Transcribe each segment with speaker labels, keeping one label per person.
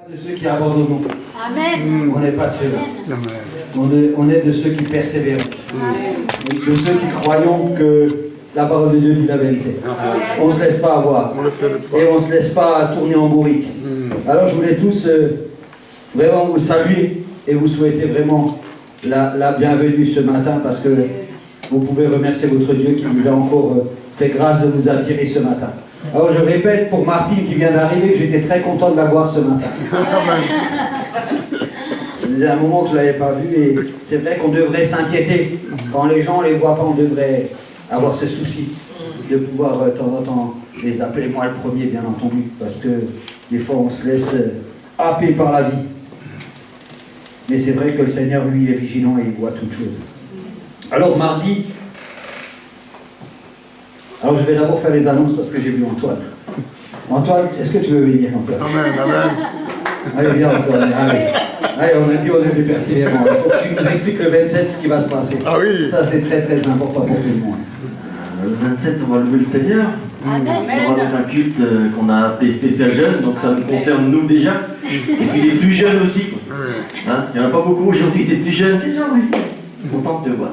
Speaker 1: De ceux qui abandonnent.
Speaker 2: Amen.
Speaker 1: On n'est pas de ceux-là. On est de ceux qui persévèrent. De ceux qui croyons que la parole de Dieu dit la vérité. On ne se laisse pas avoir. Et on ne se laisse pas tourner en bourrique. Alors je voulais tous vraiment vous saluer et vous souhaiter vraiment la bienvenue ce matin, parce que vous pouvez remercier votre Dieu qui vous a encore fait grâce de vous attirer ce matin. Alors je répète pour Martine qui vient d'arriver que j'étais très content de la voir ce matin. Ça faisait un moment que je ne l'avais pas vue, et c'est vrai qu'on devrait s'inquiéter. Quand les gens ne les voient pas, on devrait avoir ce souci de pouvoir de temps en temps les appeler, moi le premier bien entendu, parce que des fois on se laisse happer par la vie. Mais c'est vrai que le Seigneur lui est vigilant et il voit toutes choses. Alors mardi, alors je vais d'abord faire les annonces parce que j'ai vu Antoine. Antoine, est-ce que tu veux venir, Antoine?
Speaker 3: Amen, amen.
Speaker 1: Allez, viens Antoine, allez. Allez, on a dit on est des persévérants. Il faut que tu nous expliques le 27 ce qui va se passer.
Speaker 3: Ah oui.
Speaker 1: Ça c'est très très important pour tout le monde.
Speaker 4: Le 27, on va louer le Seigneur.
Speaker 2: Amen.
Speaker 4: On va donc un culte qu'on a appelé spécial jeune, donc ça nous concerne nous déjà. Et puis les plus jeunes aussi. Hein, il n'y en a pas beaucoup aujourd'hui des plus jeunes, c'est gentil. Content de te voir.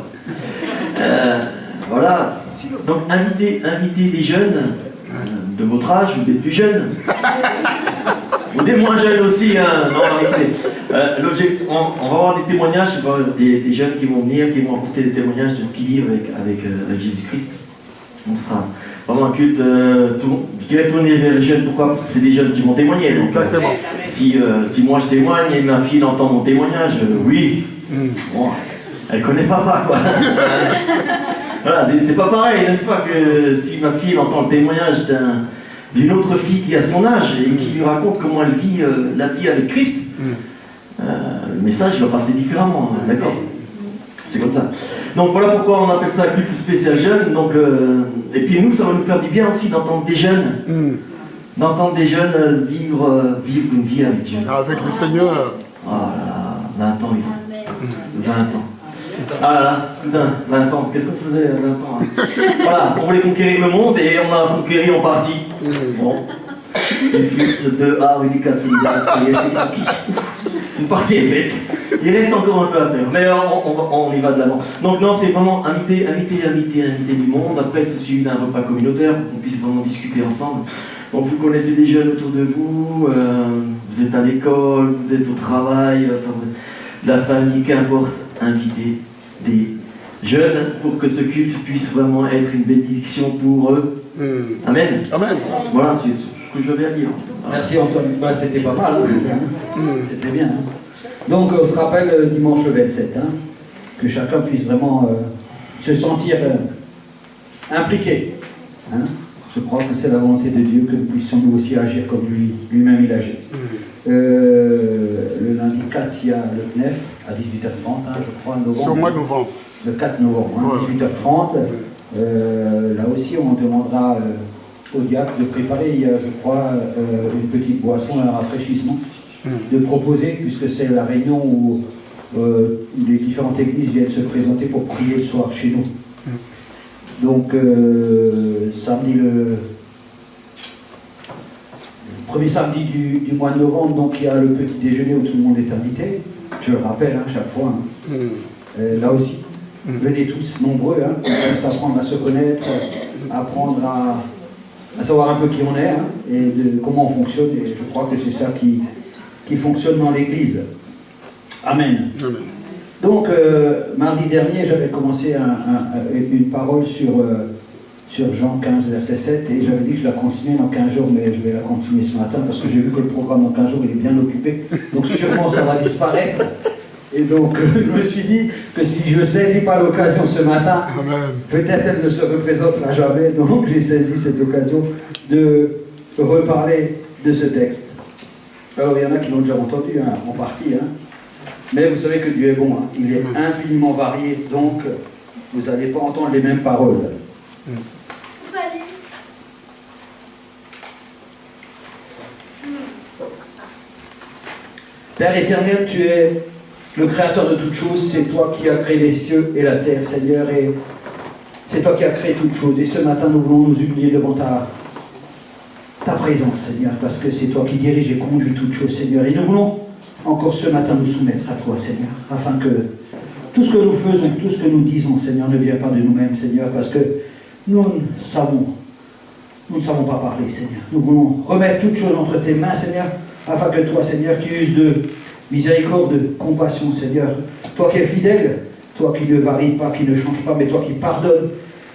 Speaker 4: Voilà. Donc invitez des jeunes de votre âge ou des plus jeunes. Ou des moins jeunes aussi. Hein. Non, on va avoir des témoignages, des jeunes qui vont venir, qui vont apporter des témoignages de ce qu'ils vivent avec Jésus-Christ. On sera vraiment un culte, je dirais tourner vers les jeunes. Pourquoi? Parce que c'est des jeunes qui vont témoigner. Donc,
Speaker 3: exactement.
Speaker 4: Si moi je témoigne et ma fille entend mon témoignage, oui, bon, elle connaît papa, quoi. Voilà, c'est pas pareil, n'est-ce pas, que si ma fille entend le témoignage d'une autre fille qui a son âge et qui lui raconte comment elle vit la vie avec Christ, le message va passer différemment, d'accord? C'est comme ça. Donc voilà pourquoi on appelle ça culte spécial jeune. Donc, et puis nous, ça va nous faire du bien aussi d'entendre des jeunes, vivre une vie avec Dieu.
Speaker 3: Avec le Seigneur.
Speaker 4: Voilà, 20 ans ils ont. 20 ans. Ah là là, putain, 20 ans, qu'est-ce qu'on faisait à 20 ans hein? Voilà, on voulait conquérir le monde et on a conquéri en partie. Bon, une flûte de A, oui, cassé, ça y est, c'est acquis. Une partie est faite. Il reste encore un peu à faire, mais on y va de l'avant. Donc non, c'est vraiment inviter du monde. Après, c'est suivi d'un repas communautaire pour qu'on puisse vraiment discuter ensemble. Donc vous connaissez des jeunes autour de vous, vous êtes à l'école, vous êtes au travail, enfin, de la famille, qu'importe, invitez des jeunes pour que ce culte puisse vraiment être une bénédiction pour eux. Amen.
Speaker 3: Amen.
Speaker 4: Voilà, c'est ce que j'avais à dire.
Speaker 1: Merci Antoine, bah, c'était pas mal, hein. C'était bien. Hein. Donc on se rappelle dimanche 27, hein, que chacun puisse vraiment se sentir impliqué. Hein. Je crois que c'est la volonté de Dieu que nous puissions nous aussi agir comme lui-même il agit. Le lundi 4, il y a le 9 à 18h30, hein, je crois, novembre.
Speaker 3: C'est au mois de novembre.
Speaker 1: Le 4 novembre, hein, 18h30. Là aussi, on demandera au diacre de préparer, il y a, je crois, une petite boisson, un rafraîchissement, de proposer, puisque c'est la réunion où les différentes églises viennent se présenter pour prier le soir chez nous. Donc, samedi, le premier samedi du mois de novembre, donc il y a le petit déjeuner où tout le monde est invité. Je le rappelle, hein, chaque fois. Hein. Là aussi, venez tous nombreux, hein, pour apprendre à se connaître, apprendre à savoir un peu qui on est, hein, et comment on fonctionne. Et je crois que c'est ça qui fonctionne dans l'Église. Amen.
Speaker 3: Amen.
Speaker 1: Donc, mardi dernier, j'avais commencé une parole sur Jean 15, verset 7, et j'avais dit que je la continuais dans 15 jours, mais je vais la continuer ce matin, parce que j'ai vu que le programme dans 15 jours, il est bien occupé, donc sûrement ça va disparaître. Et donc, je me suis dit que si je ne saisis pas l'occasion ce matin, peut-être elle ne se représentera jamais, donc j'ai saisi cette occasion de reparler de ce texte. Alors, il y en a qui l'ont déjà entendu, hein, en partie, hein. Mais vous savez que Dieu est bon, hein. Il est infiniment varié, donc vous n'allez pas entendre les mêmes paroles. Père éternel, tu es le créateur de toutes choses, c'est toi qui as créé les cieux et la terre, Seigneur, et c'est toi qui as créé toutes choses. Et ce matin, nous voulons nous humilier devant ta présence, Seigneur, parce que c'est toi qui diriges et conduis toutes choses, Seigneur. Et nous voulons encore ce matin nous soumettre à toi, Seigneur, afin que tout ce que nous faisons, tout ce que nous disons, Seigneur, ne vienne pas de nous-mêmes, Seigneur, parce que nous ne savons pas parler, Seigneur. Nous voulons remettre toutes choses entre tes mains, Seigneur, afin que toi, Seigneur, qui uses de miséricorde, de compassion, Seigneur, toi qui es fidèle, toi qui ne varie pas, qui ne change pas, mais toi qui pardonnes,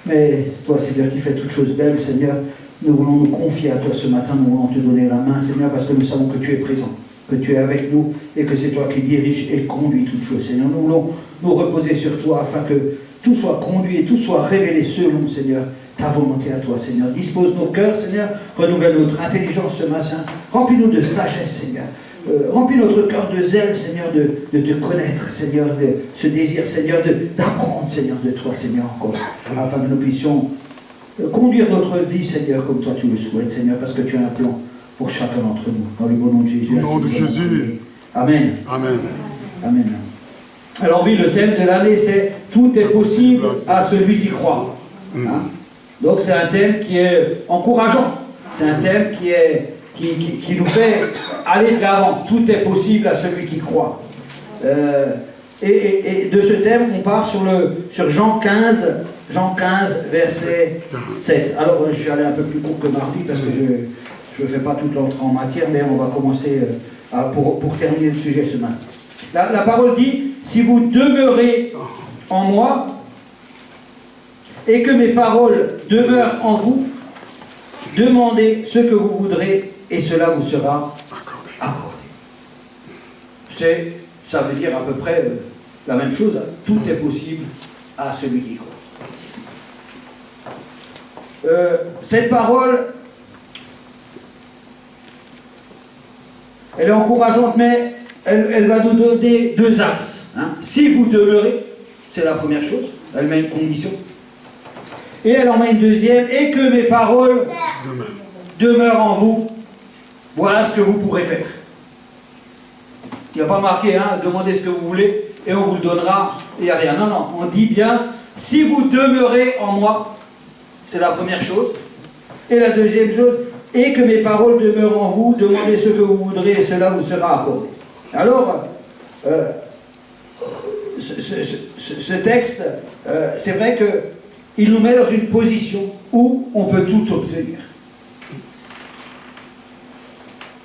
Speaker 1: mais toi, Seigneur, qui fais toutes choses belles, Seigneur, nous voulons nous confier à toi ce matin, nous voulons te donner la main, Seigneur, parce que nous savons que tu es présent, que tu es avec nous, et que c'est toi qui diriges et conduis toutes choses, Seigneur. Nous voulons nous reposer sur toi, afin que tout soit conduit et tout soit révélé selon, Seigneur, ta volonté à toi, Seigneur. Dispose nos cœurs, Seigneur, renouvelle notre intelligence ce matin, remplis-nous de sagesse, Seigneur. Remplis notre cœur de zèle, Seigneur, de te connaître, Seigneur, de ce désir, Seigneur, d'apprendre, Seigneur, de toi, Seigneur, encore, afin que nous puissions conduire notre vie, Seigneur, comme toi tu le souhaites, Seigneur, parce que tu as un plan pour chacun d'entre nous. Dans le bon nom de Jésus.
Speaker 2: Au nom de Jésus.
Speaker 1: Amen.
Speaker 2: Amen.
Speaker 1: Amen. Alors oui, le thème de l'année, c'est « Tout est possible à celui qui croit ». Hein? Donc c'est un thème qui est encourageant. C'est un thème qui nous fait aller de l'avant. Tout est possible à celui qui croit. Et de ce thème, on part sur Jean 15, verset 7. Alors, je suis allé un peu plus court que mardi parce que je ne fais pas toute l'entrée en matière, mais on va commencer pour terminer le sujet ce matin. La parole dit, si vous demeurez en moi et que mes paroles demeurent en vous, demandez ce que vous voudrez et cela vous sera accordé. Ça veut dire à peu près la même chose. Tout est possible à celui qui croit. Cette parole, elle est encourageante, mais elle va nous donner deux axes. Hein. Si vous demeurez, c'est la première chose, elle met une condition. Et elle en met une deuxième, et que mes paroles demeurent en vous, voilà ce que vous pourrez faire. Il n'y a pas marqué, hein, demandez ce que vous voulez, et on vous le donnera, il n'y a rien. Non, non, on dit bien, si vous demeurez en moi, c'est la première chose. Et la deuxième chose, et que mes paroles demeurent en vous, demandez ce que vous voudrez, et cela vous sera accordé. Alors, ce texte, c'est vrai qu'il nous met dans une position où on peut tout obtenir.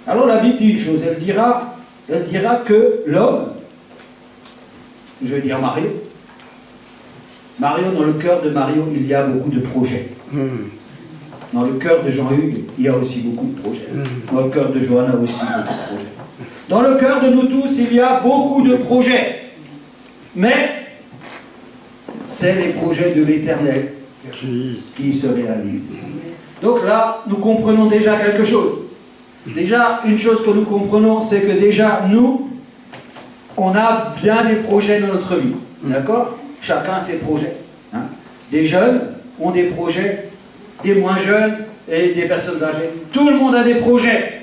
Speaker 1: Alors la Bible dit une chose, elle dira que l'homme, je vais dire Mario, dans le cœur de Mario, il y a beaucoup de projets. Dans le cœur de Jean-Hugues, il y a aussi beaucoup de projets. Dans le cœur de Johanna aussi beaucoup de projets. Dans le cœur de nous tous, il y a beaucoup de projets. Mais c'est les projets de l'Éternel qui se réalisent. Donc là, nous comprenons déjà quelque chose. Déjà, une chose que nous comprenons, c'est que déjà, nous, on a bien des projets dans notre vie. D'accord ? Chacun a ses projets. Hein. Des jeunes ont des projets, des moins jeunes et des personnes âgées. Tout le monde a des projets.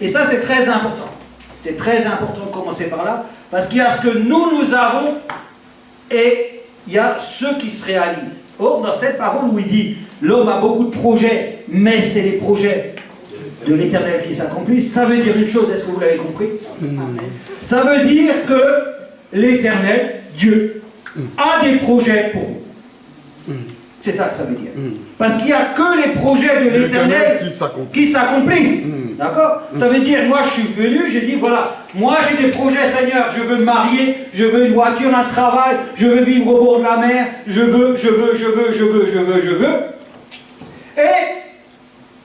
Speaker 1: Et ça, c'est très important. C'est très important de commencer par là, parce qu'il y a ce que nous avons et il y a ceux qui se réalisent. Or, dans cette parole où il dit « L'homme a beaucoup de projets, mais c'est les projets de l'Éternel qui s'accomplissent », ça veut dire une chose, est-ce que vous l'avez compris? Ça veut dire que l'Éternel, Dieu, a des projets pour vous. C'est ça que ça veut dire. Parce qu'il n'y a que les projets de l'Éternel qui s'accomplissent. D'accord? Ça veut dire, moi je suis venu, j'ai dit, voilà, moi j'ai des projets, Seigneur, je veux me marier, je veux une voiture, un travail, je veux vivre au bord de la mer, je veux. Et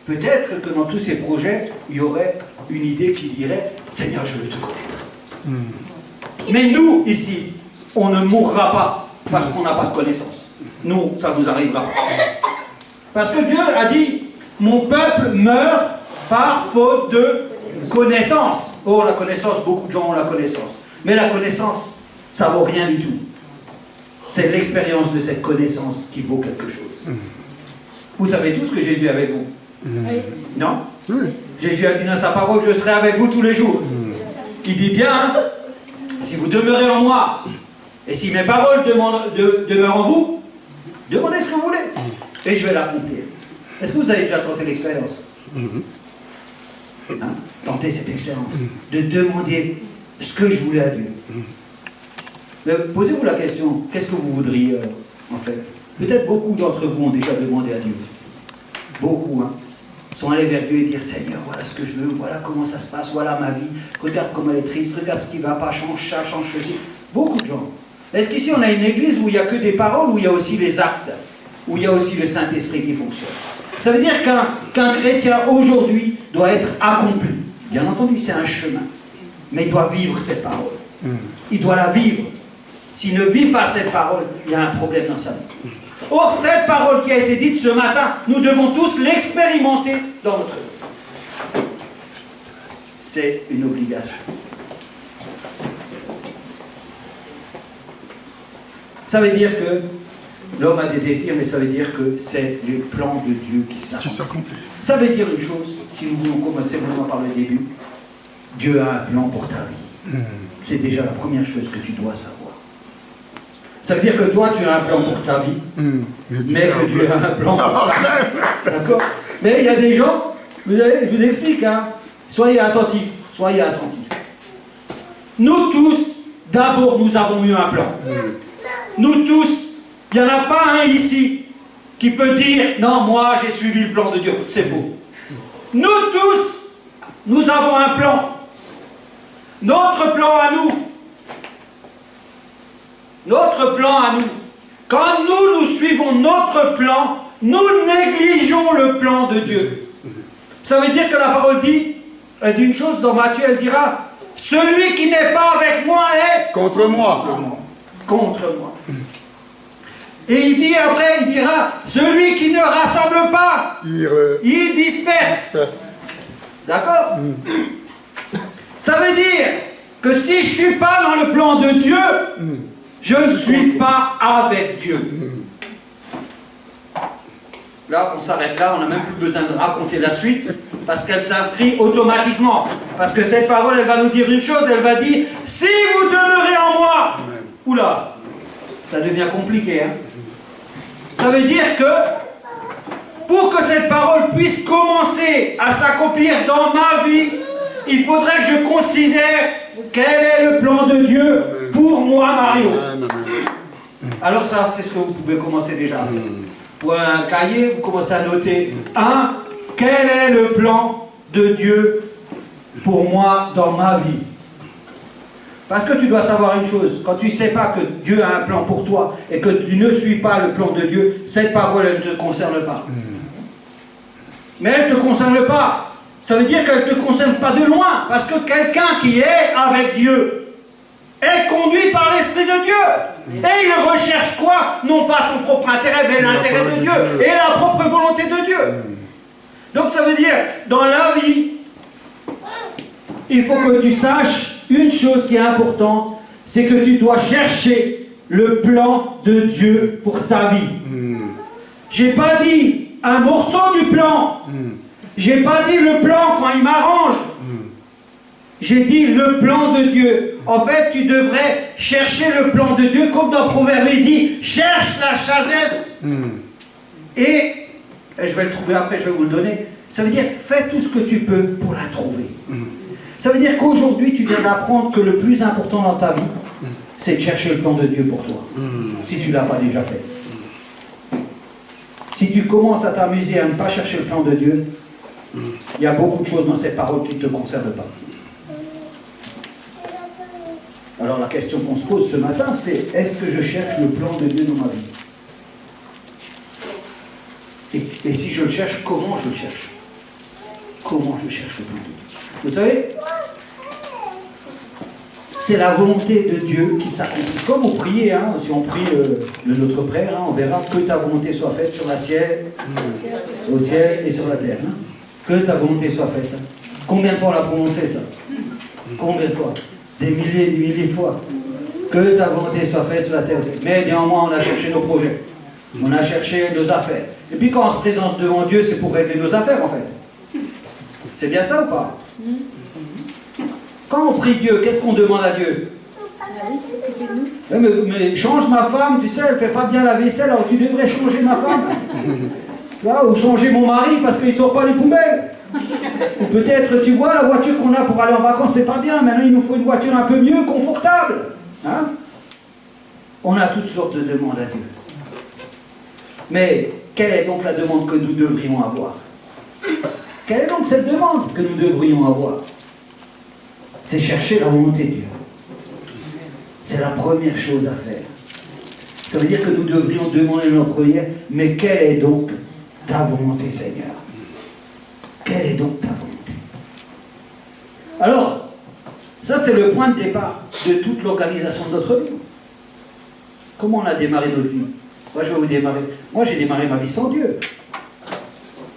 Speaker 1: peut-être que dans tous ces projets, il y aurait une idée qui dirait, Seigneur, je veux te connaître. Mais nous, ici, on ne mourra pas parce qu'on n'a pas de connaissance. Nous, ça nous arrivera pas. Parce que Dieu a dit, mon peuple meurt par faute de connaissance. Oh, la connaissance, beaucoup de gens ont la connaissance. Mais la connaissance, ça vaut rien du tout. C'est l'expérience de cette connaissance qui vaut quelque chose. Vous savez tous que Jésus est avec vous. Non? Jésus a dit dans sa parole, je serai avec vous tous les jours. Il dit bien, si vous demeurez en moi, et si mes paroles demeurent en vous, demandez ce que vous voulez, et je vais l'accomplir. Est-ce que vous avez déjà tenté l'expérience? Hein, tenter cette expérience, de demander ce que je voulais à Dieu. Posez-vous la question, qu'est-ce que vous voudriez en fait? Peut-être beaucoup d'entre vous ont déjà demandé à Dieu. Beaucoup, hein. Sont allés vers Dieu et dire, Seigneur, voilà ce que je veux, voilà comment ça se passe, voilà ma vie, regarde comment elle est triste, regarde ce qui ne va pas, change ça, change ceci. Beaucoup de gens. Est-ce qu'ici on a une église où il n'y a que des paroles, où il y a aussi les actes, où il y a aussi le Saint-Esprit qui fonctionne? Ça veut dire qu'un chrétien aujourd'hui doit être accompli. Bien entendu, c'est un chemin. Mais il doit vivre cette parole. Il doit la vivre. S'il ne vit pas cette parole, il y a un problème dans sa vie. Or, cette parole qui a été dite ce matin, nous devons tous l'expérimenter dans notre vie. C'est une obligation. Ça veut dire que l'homme a des désirs, mais ça veut dire que c'est les plans de Dieu qui s'accomplissent. Ça veut dire une chose, si nous voulons commencer vraiment par le début, Dieu a un plan pour ta vie. C'est déjà la première chose que tu dois savoir. Ça veut dire que toi, tu as un plan pour ta vie, mais que Dieu a un plan pour ta vie. D'accord? Mais il y a des gens, je vous explique, hein, soyez attentifs, soyez attentifs. Nous tous, d'abord, nous avons eu un plan. Nous tous, il n'y en a pas un ici qui peut dire, non, moi, j'ai suivi le plan de Dieu. C'est faux. Nous tous, nous avons un plan. Notre plan à nous. Notre plan à nous. Quand nous suivons notre plan, nous négligeons le plan de Dieu. Ça veut dire que la parole dit, elle dit une chose dans Matthieu, elle dira, celui qui n'est pas avec moi est
Speaker 2: contre moi.
Speaker 1: Contre moi. Et il dit après, il dira, celui qui ne rassemble pas, il disperse. D'accord? Ça veut dire que si je ne suis pas dans le plan de Dieu, je ne suis pas avec Dieu. Là, on s'arrête là, on n'a même plus besoin de raconter la suite, parce qu'elle s'inscrit automatiquement. Parce que cette parole, elle va nous dire une chose, elle va dire, si vous demeurez en moi, oula, ça devient compliqué, hein. Ça veut dire que, pour que cette parole puisse commencer à s'accomplir dans ma vie, il faudrait que je considère quel est le plan de Dieu pour moi, Mario. Alors ça, c'est ce que vous pouvez commencer déjà à faire. Pour un cahier, vous commencez à noter. Quel est le plan de Dieu pour moi dans ma vie? Parce que tu dois savoir une chose, quand tu ne sais pas que Dieu a un plan pour toi et que tu ne suis pas le plan de Dieu, cette parole, elle ne te concerne pas. Mais elle ne te concerne pas. Ça veut dire qu'elle ne te concerne pas de loin, parce que quelqu'un qui est avec Dieu est conduit par l'Esprit de Dieu. Et il recherche quoi? Non pas son propre intérêt, mais l'intérêt de Dieu et la propre volonté de Dieu. Donc ça veut dire, dans la vie, il faut que tu saches une chose qui est importante, c'est que tu dois chercher le plan de Dieu pour ta vie. J'ai pas dit un morceau du plan. J'ai pas dit le plan quand il m'arrange. J'ai dit le plan de Dieu. En fait, tu devrais chercher le plan de Dieu, comme dans Proverbe, il dit, cherche la sagesse. Et je vais le trouver après, je vais vous le donner. Ça veut dire, fais tout ce que tu peux pour la trouver. Ça veut dire qu'aujourd'hui, tu viens d'apprendre que le plus important dans ta vie, c'est de chercher le plan de Dieu pour toi. Si tu ne l'as pas déjà fait. Si tu commences à t'amuser à ne pas chercher le plan de Dieu, il y a beaucoup de choses dans cette parole qui ne te concernent pas. Alors la question qu'on se pose ce matin, c'est est-ce que je cherche le plan de Dieu dans ma vie? Et si je le cherche, comment je le cherche? Comment je cherche le plan de Dieu? Vous savez, c'est la volonté de Dieu qui s'accomplit. Comme vous priez, hein, si on prie le Notre Père, hein, on verra que ta volonté soit faite sur la ciel, au ciel et sur la terre. Hein. Que ta volonté soit faite. Hein. Combien de fois on l'a prononcé ça? Combien de fois? Des milliers de fois. Que ta volonté soit faite sur la terre. Mais néanmoins, on a cherché nos projets. On a cherché nos affaires. Et puis quand on se présente devant Dieu, c'est pour régler nos affaires en fait. C'est bien ça ou pas? Quand on prie Dieu, qu'est-ce qu'on demande à Dieu? Mais change ma femme, tu sais, elle ne fait pas bien la vaisselle, alors tu devrais changer ma femme. vois, ou changer mon mari parce qu'il ne sort pas les poubelles. Ou peut-être, tu vois, la voiture qu'on a pour aller en vacances, c'est pas bien. Maintenant, il nous faut une voiture un peu mieux, confortable. Hein? On a toutes sortes de demandes à Dieu. Mais quelle est donc la demande que nous devrions avoir? Quelle est donc cette demande que nous devrions avoir? C'est chercher la volonté de Dieu. C'est la première chose à faire. Ça veut dire que nous devrions demander dans notre prière, mais quelle est donc ta volonté, Seigneur? Quelle est donc ta volonté? Alors, ça c'est le point de départ de toute l'organisation de notre vie. Comment on a démarré notre vie? Moi, je vais vous démarrer. Moi, j'ai démarré ma vie sans Dieu.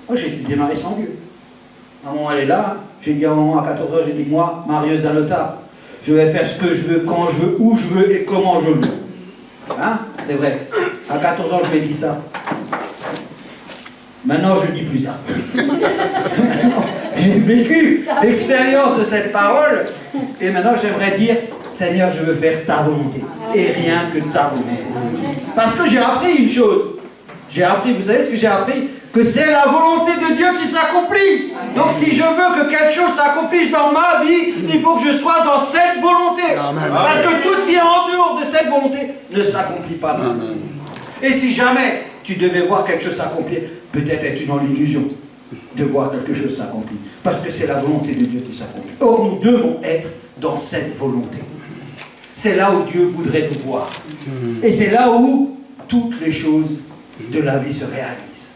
Speaker 1: Moi, j'ai démarré sans Dieu. Maman, elle est là. J'ai dit à maman, à 14 ans, j'ai dit, moi, Mario Zalota, je vais faire ce que je veux, quand je veux, où je veux et comment je veux. Hein? C'est vrai. À 14 ans, je lui ai dit ça. Maintenant, je ne dis plus ça. J'ai vécu l'expérience de cette parole. Et maintenant, j'aimerais dire, Seigneur, je veux faire ta volonté. Et rien que ta volonté. Parce que j'ai appris une chose. J'ai appris, vous savez ce que j'ai appris? Que c'est la volonté de Dieu qui s'accomplit. Donc si je veux que quelque chose s'accomplisse dans ma vie, il faut que je sois dans cette volonté. Parce que tout ce qui est en dehors de cette volonté ne s'accomplit pas. Et si jamais tu devais voir quelque chose s'accomplir, peut-être es-tu dans l'illusion de voir quelque chose s'accomplir. Parce que c'est la volonté de Dieu qui s'accomplit. Or, nous devons être dans cette volonté. C'est là où Dieu voudrait nous voir. Et c'est là où toutes les choses de la vie se réalisent.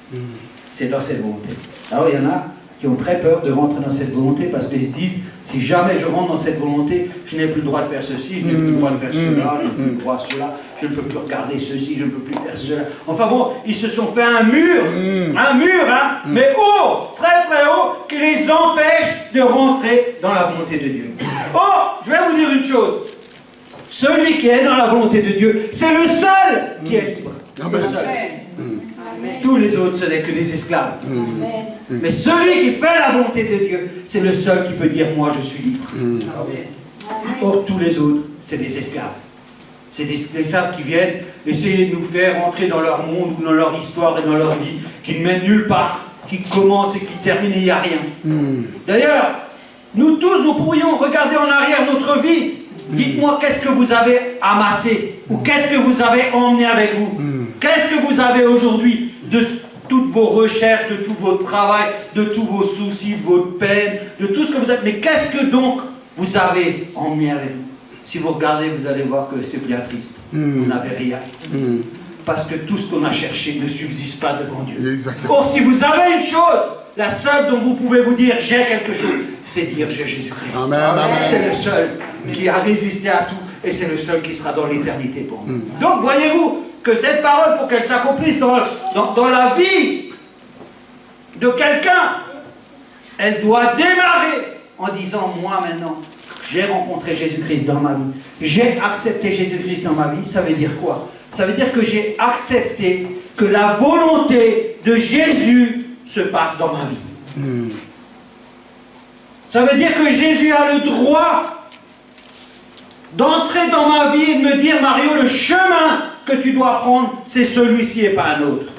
Speaker 1: C'est dans cette volonté. Alors il y en a qui ont très peur de rentrer dans cette volonté parce qu'ils se disent, si jamais je rentre dans cette volonté, je n'ai plus le droit de faire ceci, je n'ai plus le droit de faire cela, je n'ai plus le droit de cela, je ne peux plus regarder ceci, je ne peux plus faire cela. Enfin bon, ils se sont fait un mur, hein, mais haut, très très haut, qui les empêche de rentrer dans la volonté de Dieu. Oh, je vais vous dire une chose. Celui qui est dans la volonté de Dieu, c'est le seul qui est libre. Le seul. Tous les autres, ce n'est que des esclaves. Mais celui qui fait la volonté de Dieu, c'est le seul qui peut dire, moi je suis libre. Or, tous les autres, c'est des esclaves. C'est des esclaves qui viennent essayer de nous faire rentrer dans leur monde ou dans leur histoire et dans leur vie, qui ne mènent nulle part, qui commencent et qui terminent et il n'y a rien. D'ailleurs, nous tous, nous pourrions regarder en arrière notre vie. Dites-moi qu'est-ce que vous avez amassé ou qu'est-ce que vous avez emmené avec vous. Qu'est-ce que vous avez aujourd'hui de toutes vos recherches, de tout votre travail, de tous vos soucis, de votre peine, de tout ce que vous avez. Mais qu'est-ce que donc vous avez emmené avec vous? Si vous regardez, vous allez voir que c'est bien triste. Vous n'avez rien. Parce que tout ce qu'on a cherché ne subsiste pas devant Dieu. Exactement. Or, si vous avez une chose, la seule dont vous pouvez vous dire j'ai quelque chose, c'est dire j'ai Jésus-Christ. C'est le seul qui a résisté à tout et c'est le seul qui sera dans l'éternité pour nous. Donc, voyez-vous que cette parole, pour qu'elle s'accomplisse dans la vie de quelqu'un, elle doit démarrer en disant, moi maintenant, j'ai rencontré Jésus-Christ dans ma vie, j'ai accepté Jésus-Christ dans ma vie. Ça veut dire quoi? Ça veut dire que j'ai accepté que la volonté de Jésus se passe dans ma vie. Ça veut dire que Jésus a le droit d'entrer dans ma vie et de me dire, Mario, le chemin que tu dois prendre, c'est celui-ci et pas un autre.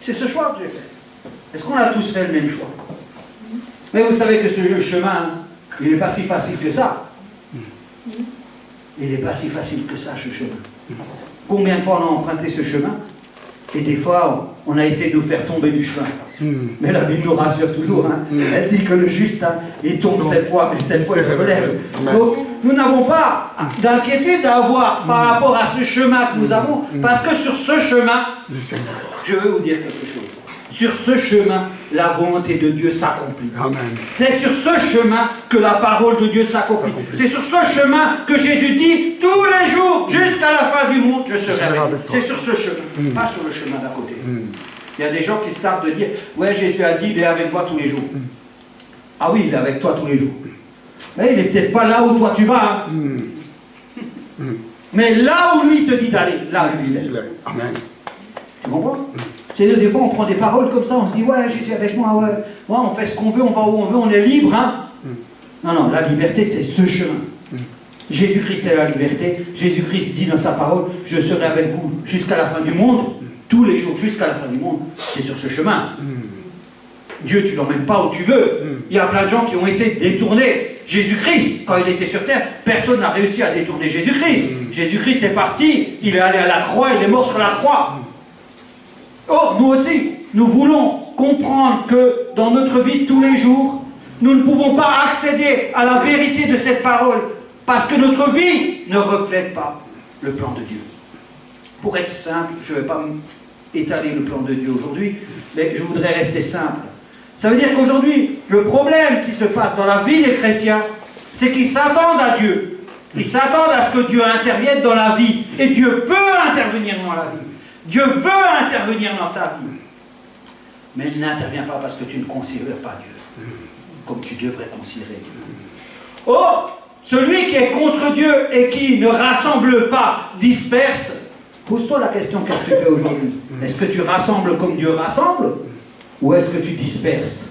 Speaker 1: C'est ce choix que j'ai fait. Est-ce qu'on a tous fait le même choix? Mais vous savez que ce chemin, il n'est pas si facile que ça. Il n'est pas si facile que ça, ce chemin. Combien de fois on a emprunté ce chemin? Et des fois, on a essayé de nous faire tomber du chemin. Mais la Bible nous rassure toujours. Hein. Elle dit que le juste, hein, il tombe 7 fois, mais 7 fois il se relève. Donc, nous n'avons pas d'inquiétude à avoir par rapport à ce chemin que nous avons, parce que sur ce chemin, je veux vous dire quelque chose. Sur ce chemin, la volonté de Dieu s'accomplit. C'est sur ce chemin que la parole de Dieu s'accomplit. C'est sur ce chemin que Jésus dit, tous les jours, jusqu'à la fin du monde, je serai avec toi. C'est sur ce chemin, pas sur le chemin d'à côté. Il y a des gens qui se targuent de dire, ouais, Jésus a dit, il est avec moi tous les jours. Ah oui, il est avec toi tous les jours. Mais il n'est peut-être pas là où toi tu vas. Hein. Mais là où lui te dit d'aller, là lui il est. Amen. Tu comprends? C'est-à-dire, des fois on prend des paroles comme ça, on se dit, ouais, Jésus est avec moi, ouais, on fait ce qu'on veut, on va où on veut, on est libre. Hein. Non, la liberté c'est ce chemin. Jésus-Christ c'est la liberté. Jésus-Christ dit dans sa parole, je serai avec vous jusqu'à la fin du monde. tous les jours, jusqu'à la fin du monde, c'est sur ce chemin. Dieu, tu ne l'emmènes pas où tu veux. Il y a plein de gens qui ont essayé de détourner Jésus-Christ. Quand il était sur terre, personne n'a réussi à détourner Jésus-Christ. Jésus-Christ est parti, il est allé à la croix, il est mort sur la croix. Or, nous aussi, nous voulons comprendre que dans notre vie de tous les jours, nous ne pouvons pas accéder à la vérité de cette parole parce que notre vie ne reflète pas le plan de Dieu. Pour être simple, je ne vais pas étaler le plan de Dieu aujourd'hui, mais je voudrais rester simple. Ça veut dire qu'aujourd'hui, le problème qui se passe dans la vie des chrétiens, c'est qu'ils s'attendent à Dieu. Ils s'attendent à ce que Dieu intervienne dans la vie. Et Dieu peut intervenir dans la vie. Dieu veut intervenir dans ta vie. Mais il n'intervient pas parce que tu ne considères pas Dieu, comme tu devrais considérer Dieu. Or, celui qui est contre Dieu et qui ne rassemble pas, disperse. Pose-toi la question, qu'est-ce que tu fais aujourd'hui? Est-ce que tu rassembles comme Dieu rassemble? Ou est-ce que tu disperses?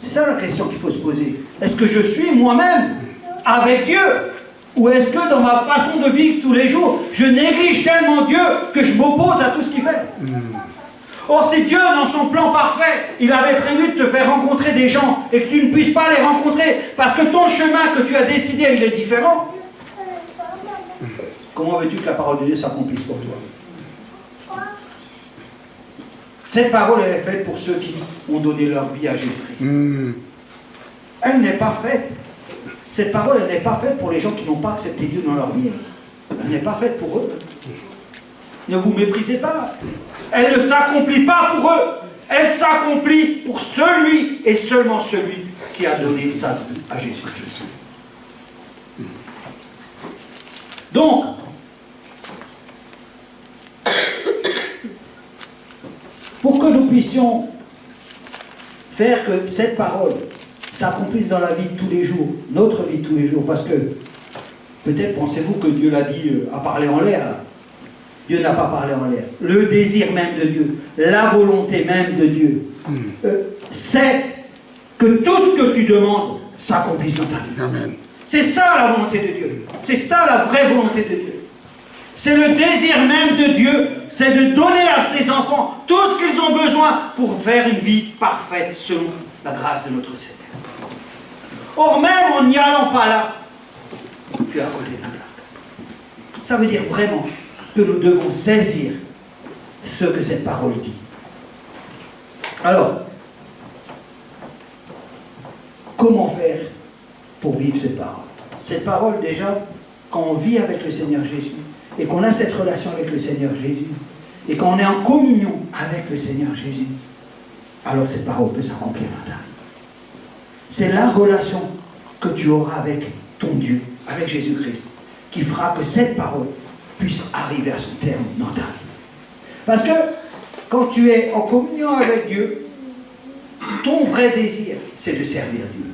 Speaker 1: C'est ça la question qu'il faut se poser. Est-ce que je suis moi-même avec Dieu? Ou est-ce que dans ma façon de vivre tous les jours, je néglige tellement Dieu que je m'oppose à tout ce qu'il fait? Or, c'est Dieu, dans son plan parfait, il avait prévu de te faire rencontrer des gens et que tu ne puisses pas les rencontrer parce que ton chemin que tu as décidé, il est différent. Comment veux-tu que la parole de Dieu s'accomplisse pour toi? Cette parole, elle est faite pour ceux qui ont donné leur vie à Jésus-Christ. Elle n'est pas faite. Cette parole, elle n'est pas faite pour les gens qui n'ont pas accepté Dieu dans leur vie. Elle n'est pas faite pour eux. Ne vous méprisez pas. Elle ne s'accomplit pas pour eux. Elle s'accomplit pour celui et seulement celui qui a donné sa vie à Jésus-Christ. Donc, pour que nous puissions faire que cette parole s'accomplisse dans la vie de tous les jours, notre vie de tous les jours, parce que peut-être pensez-vous que Dieu l'a dit à parler en l'air. Dieu n'a pas parlé en l'air. Le désir même de Dieu, la volonté même de Dieu, c'est que tout ce que tu demandes s'accomplisse dans ta vie. Amen. C'est ça la volonté de Dieu. C'est ça la vraie volonté de Dieu. C'est le désir même de Dieu, c'est de donner à ses enfants tout ce qu'ils ont besoin pour faire une vie parfaite selon la grâce de notre Seigneur. Or, même en n'y allant pas là, tu es à côté de la plaque. Ça veut dire vraiment que nous devons saisir ce que cette parole dit. Alors, comment faire pour vivre cette parole? Cette parole, déjà, quand on vit avec le Seigneur Jésus, et qu'on a cette relation avec le Seigneur Jésus, et qu'on est en communion avec le Seigneur Jésus, alors cette parole peut s'accomplir dans ta vie. C'est la relation que tu auras avec ton Dieu, avec Jésus-Christ, qui fera que cette parole puisse arriver à son terme dans ta vie. Parce que quand tu es en communion avec Dieu, ton vrai désir, c'est de servir Dieu.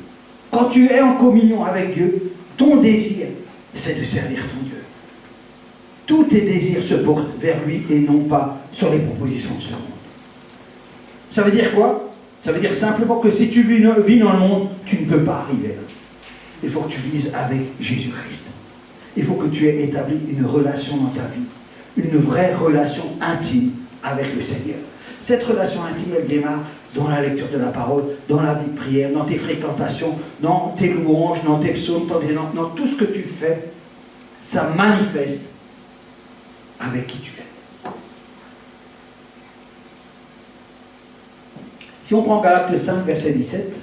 Speaker 1: Quand tu es en communion avec Dieu, ton désir, c'est de servir ton Dieu. Tous tes désirs se portent vers lui et non pas sur les propositions de ce monde. Ça veut dire quoi? Ça veut dire simplement que si tu vis dans le monde, tu ne peux pas arriver là. Il faut que tu vises avec Jésus-Christ. Il faut que tu aies établi une relation dans ta vie, une vraie relation intime avec le Seigneur. Cette relation intime, elle démarre dans la lecture de la parole, dans la vie de prière, dans tes fréquentations, dans tes louanges, dans tes psaumes, dans tout ce que tu fais. Ça manifeste avec qui tu es. Si on prend Galates 5, verset 17.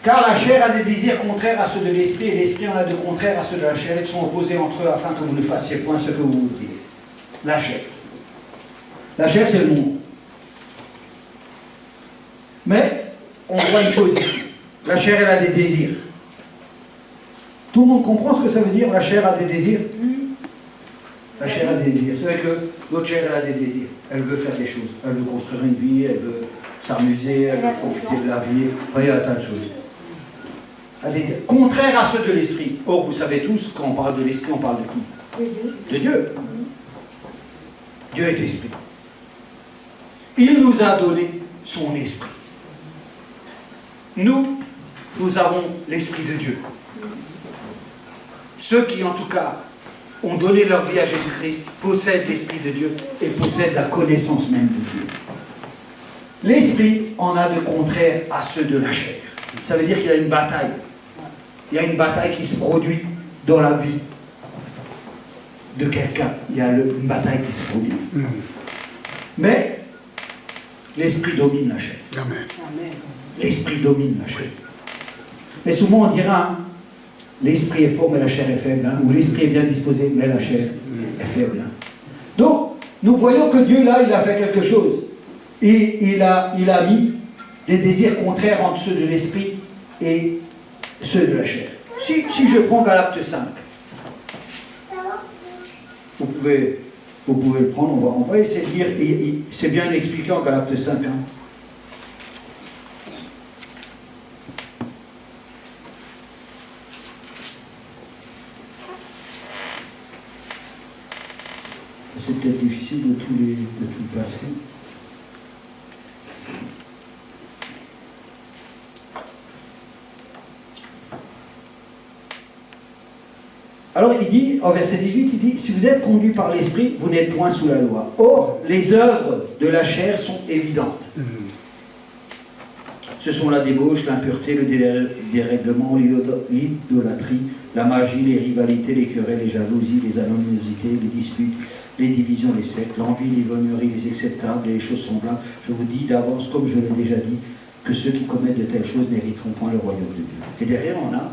Speaker 1: Car la chair a des désirs contraires à ceux de l'esprit, et l'esprit en a de contraires à ceux de la chair, ils sont opposés entre eux afin que vous ne fassiez point ce que vous voudriez. La chair. La chair, c'est le monde. Mais, on voit une chose ici. La chair, elle a des désirs. Tout le monde comprend ce que ça veut dire, la chair a des désirs? La chair a des désirs. C'est vrai que notre chair, elle a des désirs. Elle veut faire des choses. Elle veut construire une vie, elle veut s'amuser, elle veut profiter de la vie. Enfin, il y a un tas de choses. Elle a des désirs contraires à ceux de l'esprit. Or, vous savez tous, quand on parle de l'esprit, on parle de qui? De Dieu. Dieu est esprit. Il nous a donné son esprit.
Speaker 2: nous avons l'Esprit de Dieu. Ceux qui, en tout cas, ont donné leur vie à Jésus-Christ possèdent l'Esprit de Dieu et possèdent la connaissance même de Dieu. L'Esprit en a de contraire à ceux de la chair. Ça veut dire qu'il y a une bataille. Il y a une bataille qui se produit dans la vie de quelqu'un. Il y a une bataille qui se produit. Mais l'Esprit domine la chair.
Speaker 3: Amen.
Speaker 2: L'Esprit domine la chair. Mais souvent on dira, hein, l'Esprit est fort mais la chair est faible. Hein, ou l'Esprit est bien disposé mais la chair est faible. Hein. Donc, nous voyons que Dieu là, il a fait quelque chose. Et il a mis des désirs contraires entre ceux de l'Esprit et ceux de la chair. Si je prends Galates 5, vous pouvez le prendre, on va essayer de lire, c'est bien expliqué en Galates 5. Hein. C'est peut-être difficile de tout passer. Alors il dit, en verset 18, il dit, si vous êtes conduits par l'Esprit, vous n'êtes point sous la loi. Or, les œuvres de la chair sont évidentes. Ce sont la débauche, l'impureté, le dérèglement, l'idolâtrie, la magie, les rivalités, les querelles, les jalousies, les animosités, les disputes, les divisions, les sectes, l'envie, l'ivrognerie, les acceptables et les choses semblables. Je vous dis d'avance, comme je l'ai déjà dit, que ceux qui commettent de telles choses n'hériteront point le royaume de Dieu. Et derrière, on a,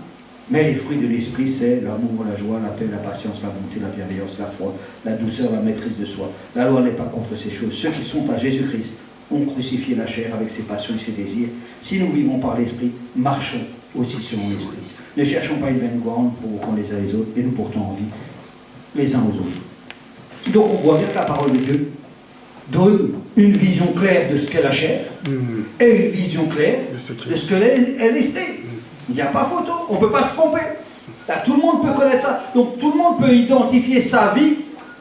Speaker 2: mais les fruits de l'esprit, c'est l'amour, la joie, la paix, la patience, la bonté, la bienveillance, la foi, la douceur, la maîtrise de soi. La loi n'est pas contre ces choses. Ceux qui sont à Jésus-Christ ont crucifié la chair avec ses passions et ses désirs. Si nous vivons par l'esprit, marchons aussi selon l'esprit. Ne cherchons pas une vaine gloire, nous provoquons les uns les autres et nous portons envie les uns aux autres. Donc on voit bien que la parole de Dieu donne une vision claire de ce qu'est la chair et une vision claire de ce qu'est l'esprit. Il n'y a pas photo, on ne peut pas se tromper. Là, tout le monde peut connaître ça. Donc tout le monde peut identifier sa vie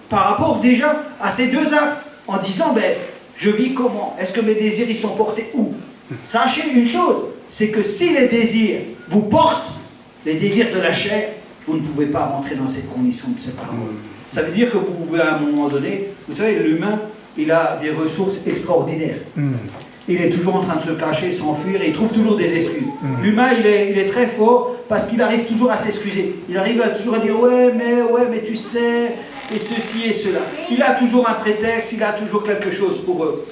Speaker 2: par rapport déjà à ces deux axes, en disant, ben, je vis comment? Est-ce que mes désirs ils sont portés où? Sachez une chose, c'est que si les désirs vous portent, les désirs de la chair, vous ne pouvez pas rentrer dans cette condition de cette parole. Ça veut dire que vous pouvez à un moment donné, vous savez, l'humain, il a des ressources extraordinaires. Il est toujours en train de se cacher, s'enfuir, et il trouve toujours des excuses. L'humain, il est très fort parce qu'il arrive toujours à s'excuser. Il arrive toujours à dire ouais, mais tu sais, et ceci et cela. Il a toujours un prétexte, il a toujours quelque chose pour eux.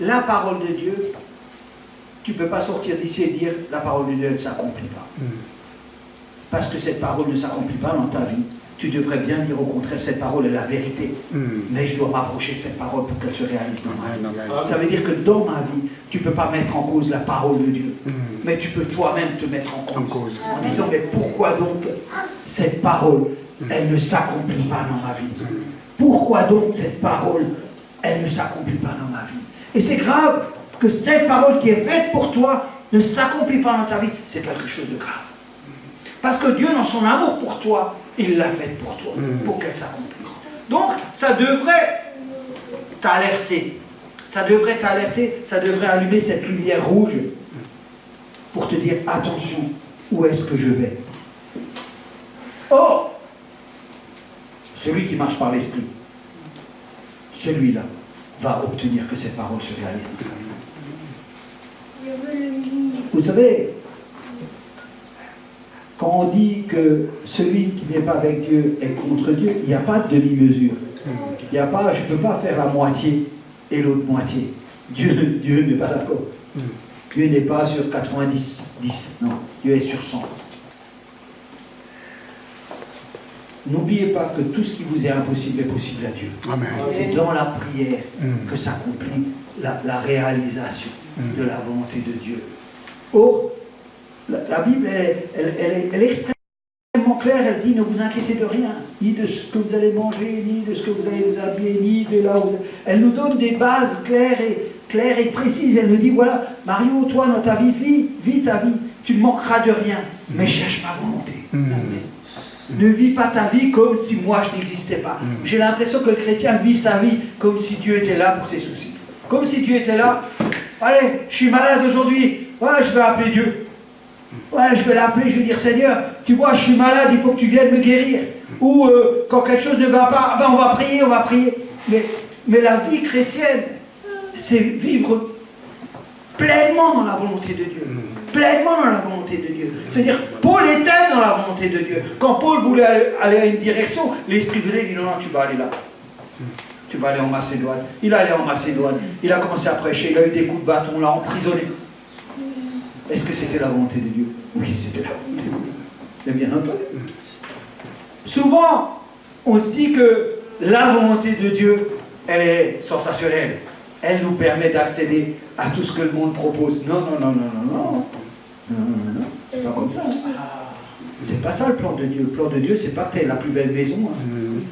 Speaker 2: La parole de Dieu, tu ne peux pas sortir d'ici et dire la parole de Dieu ne s'accomplit pas. Parce que cette parole ne s'accomplit pas dans ta vie. Tu devrais bien dire au contraire, cette parole est la vérité. Mais je dois m'approcher de cette parole pour qu'elle se réalise dans ma vie. Ça veut dire que dans ma vie, tu ne peux pas mettre en cause la parole de Dieu. Mais tu peux toi-même te mettre en cause. En disant, mais pourquoi donc cette parole, elle ne s'accomplit pas dans ma vie? Pourquoi donc cette parole, elle ne s'accomplit pas dans ma vie? Et c'est grave que cette parole qui est faite pour toi ne s'accomplit pas dans ta vie. C'est quelque chose de grave. Parce que Dieu, dans son amour pour toi, il l'a faite pour toi, pour qu'elle s'accomplisse. Donc, ça devrait t'alerter. Ça devrait t'alerter, ça devrait allumer cette lumière rouge pour te dire, attention, où est-ce que je vais? Or, celui qui marche par l'esprit, celui-là va obtenir que cette parole se réalise dans sa vie.
Speaker 3: Je veux le lire.
Speaker 2: Vous savez, quand on dit que celui qui n'est pas avec Dieu est contre Dieu, il n'y a pas de demi-mesure. Il n'y a pas, je ne peux pas faire la moitié et l'autre moitié. Dieu n'est pas d'accord. Dieu n'est pas sur 90, 10. Non, Dieu est sur 100. N'oubliez pas que tout ce qui vous est impossible est possible à Dieu. C'est dans la prière que s'accomplit la réalisation de la volonté de Dieu. Or, la Bible, elle est extrêmement claire. Elle dit, ne vous inquiétez de rien, ni de ce que vous allez manger, ni de ce que vous allez vous habiller, ni de là où vous... Elle nous donne des bases claires et précises. Elle nous dit, voilà, Mario, toi, dans ta vie, vis ta vie. Tu ne manqueras de rien, mais cherche ma volonté. Ne vis pas ta vie comme si moi, je n'existais pas. J'ai l'impression que le chrétien vit sa vie comme si Dieu était là pour ses soucis. Comme si Dieu était là, Allez, je suis malade aujourd'hui. Ouais, je vais appeler Dieu. Ouais, je vais l'appeler, je vais dire, Seigneur, tu vois, je suis malade, il faut que tu viennes me guérir. Ou quand quelque chose ne va pas, ben on va prier, on va prier. Mais la vie chrétienne, c'est vivre pleinement dans la volonté de Dieu. Pleinement dans la volonté de Dieu. C'est-à-dire, Paul était dans la volonté de Dieu. Quand Paul voulait aller à une direction, l'Esprit venait et dit, non, non, tu vas aller là. Tu vas aller en Macédoine. Il est allé en Macédoine. Il a commencé à prêcher. Il a eu des coups de bâton. On l'a emprisonné. Est-ce que c'était la volonté de Dieu? Oui, c'était la volonté de Dieu. Mais bien entendu. Souvent, on se dit que la volonté de Dieu, elle est sensationnelle. Elle nous permet d'accéder à tout ce que le monde propose. Non, non, non, non, non, non. Non, non, non, non. C'est pas comme ça. C'est pas ça le plan de Dieu. Le plan de Dieu, c'est pas que tu aies la plus belle maison.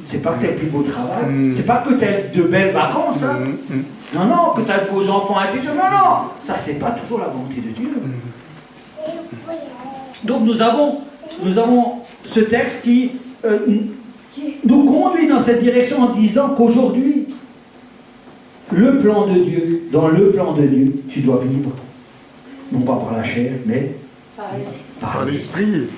Speaker 2: C'est pas que tu aies le plus beau travail. C'est pas que tu aies de belles vacances. Non, non, que tu as de beaux enfants intelligents. Non, non. Ça, c'est pas toujours la volonté de Dieu. Donc nous avons ce texte qui nous conduit dans cette direction en disant qu'aujourd'hui, le plan de Dieu, dans le plan de Dieu, tu dois vivre, non pas par la chair, mais par l'esprit.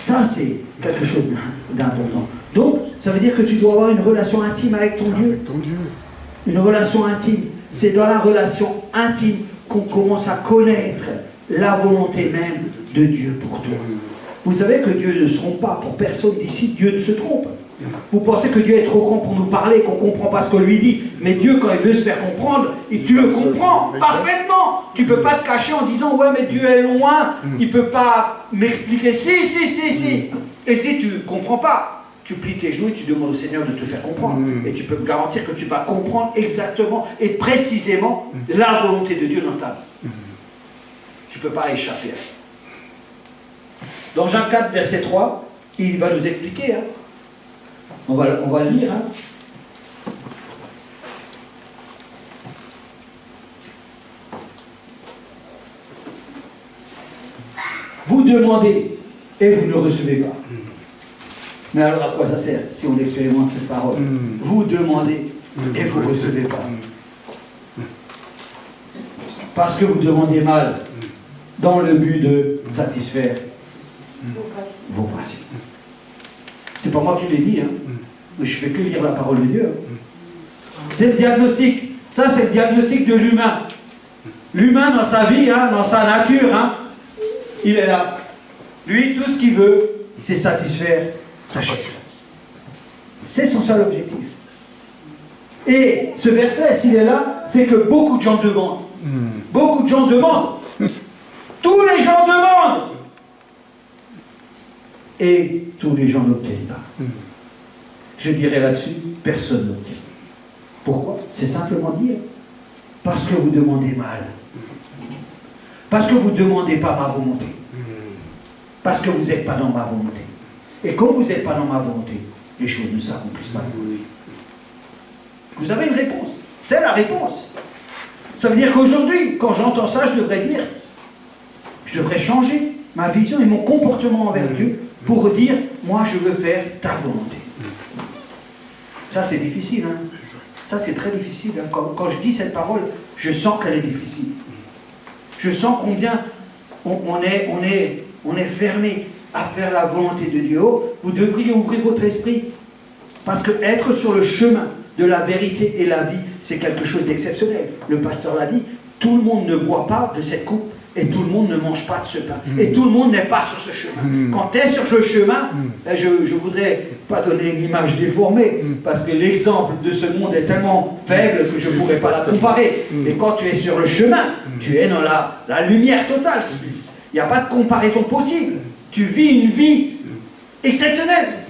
Speaker 2: Ça, c'est quelque chose d'important. Donc, ça veut dire que tu dois avoir une relation intime avec ton Dieu. Une relation intime. C'est dans la relation intime qu'on commence à connaître la volonté même de Dieu pour toi. Vous savez que Dieu ne se trompe pas. Pour personne d'ici, Dieu ne se trompe. Vous pensez que Dieu est trop grand pour nous parler, qu'on ne comprend pas ce qu'on lui dit. Mais Dieu, quand il veut se faire comprendre, et tu le comprends parfaitement. Tu ne peux pas te cacher en disant, ouais, mais Dieu est loin, il ne peut pas m'expliquer. Si. Et si tu ne comprends pas, tu plies tes genoux et tu demandes au Seigneur de te faire comprendre. Et tu peux me garantir que tu vas comprendre exactement et précisément la volonté de Dieu dans ta vie. Tu ne peux pas échapper à ça. Dans Jean 4, verset 3, il va nous expliquer. On va le lire. Vous demandez et vous ne recevez pas. Mais alors à quoi ça sert si on expérimente cette parole? Vous demandez et vous ne recevez pas. Parce que vous demandez mal dans le but de satisfaire vos passions. C'est pas moi qui l'ai dit, je fais que lire la parole de Dieu. C'est le diagnostic. Ça, c'est le diagnostic de l'humain. L'humain, dans sa vie, dans sa nature, il est là. Lui, tout ce qu'il veut, c'est satisfaire sa chair. C'est son seul objectif. Et ce verset, s'il est là, c'est que beaucoup de gens demandent. Beaucoup de gens demandent. Tous les gens demandent. Et tous les gens n'obtiennent pas. Je dirais là-dessus, personne n'obtient. Pourquoi? C'est simplement dire, parce que vous demandez mal. Parce que vous ne demandez pas ma volonté. Parce que vous n'êtes pas dans ma volonté. Et comme vous n'êtes pas dans ma volonté, les choses ne s'accomplissent pas. Vous avez une réponse. C'est la réponse. Ça veut dire qu'aujourd'hui, quand j'entends ça, je devrais changer ma vision et mon comportement envers Dieu pour dire, moi je veux faire ta volonté. Ça c'est difficile. Ça c'est très difficile. Quand je dis cette parole, je sens qu'elle est difficile. Je sens combien on est fermé à faire la volonté de Dieu. Vous devriez ouvrir votre esprit. Parce que être sur le chemin de la vérité et la vie, c'est quelque chose d'exceptionnel. Le pasteur l'a dit, tout le monde ne boit pas de cette coupe et tout le monde ne mange pas de ce pain. Et tout le monde n'est pas sur ce chemin. Quand tu es sur ce chemin, je ne voudrais pas donner une image déformée, parce que l'exemple de ce monde est tellement faible que je ne pourrais pas la comparer. Mais quand tu es sur le chemin, tu es dans la lumière totale. Il n'y a pas de comparaison possible. Tu vis une vie exceptionnelle.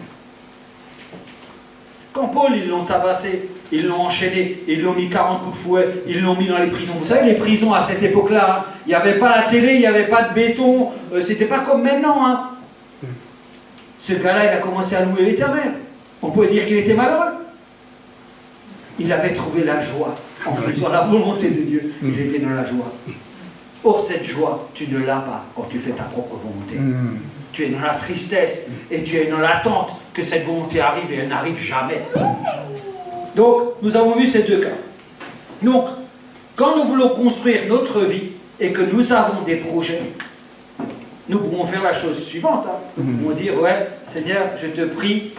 Speaker 2: Quand Paul, ils l'ont tabassé, ils l'ont enchaîné, ils l'ont mis 40 coups de fouet, ils l'ont mis dans les prisons. Vous savez, les prisons à cette époque-là, il n'y avait pas la télé, il n'y avait pas de béton, c'était pas comme maintenant. Ce gars-là, il a commencé à louer l'Éternel. On peut dire qu'il était malheureux. Il avait trouvé la joie en faisant la volonté de Dieu. Il était dans la joie. Or, cette joie, tu ne l'as pas quand tu fais ta propre volonté. Tu es dans la tristesse et tu es dans l'attente que cette volonté arrive et elle n'arrive jamais. Donc, nous avons vu ces deux cas. Donc, Quand nous voulons construire notre vie et que nous avons des projets, nous pouvons faire la chose suivante. Hein. Nous pouvons dire, ouais, Seigneur, je te prie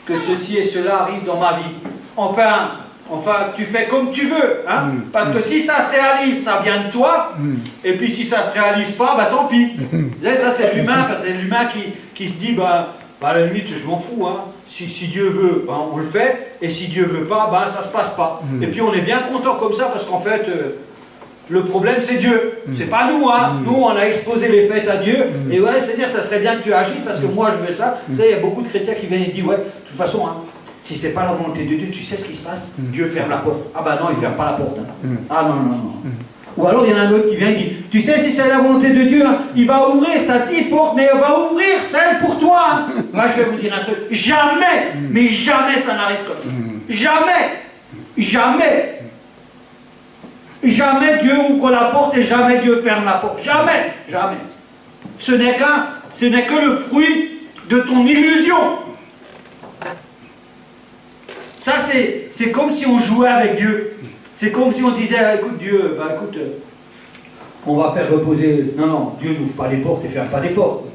Speaker 2: que ceci et cela arrive dans ma vie. Enfin, tu fais comme tu veux. Hein. Parce que si ça se réalise, ça vient de toi. Et puis si ça ne se réalise pas, bah tant pis. Là, ça c'est l'humain, parce que c'est l'humain qui se dit, bah à la limite, je m'en fous. Hein. Si Dieu veut, bah, on le fait. Et si Dieu veut pas, bah ça se passe pas. Et puis on est bien content comme ça, parce qu'en fait... le problème, c'est Dieu. C'est pas nous, hein. Nous, on a exposé les fêtes à Dieu. Et ouais, c'est-à-dire, ça serait bien que tu agisses parce que moi, je veux ça. Vous savez, il y a beaucoup de chrétiens qui viennent et disent, ouais, de toute façon, hein, si c'est pas la volonté de Dieu, tu sais ce qui se passe? Dieu ferme la porte. Ah bah non, il ferme pas la porte. Hein. Ah non, non, non. Ou alors, il y en a un autre qui vient et dit, tu sais, si c'est la volonté de Dieu, hein, il va ouvrir ta 10 portes, mais il va ouvrir celle pour toi. Hein. Moi, je vais vous dire un truc. Jamais, mais jamais ça n'arrive comme ça. Jamais. Jamais. Jamais Dieu ouvre la porte et jamais Dieu ferme la porte. Jamais, jamais. Ce n'est que le fruit de ton illusion. Ça, c'est comme si on jouait avec Dieu. C'est comme si on disait, écoute Dieu, bah écoute, on va faire reposer. Non, non, Dieu n'ouvre pas les portes et ferme pas les portes.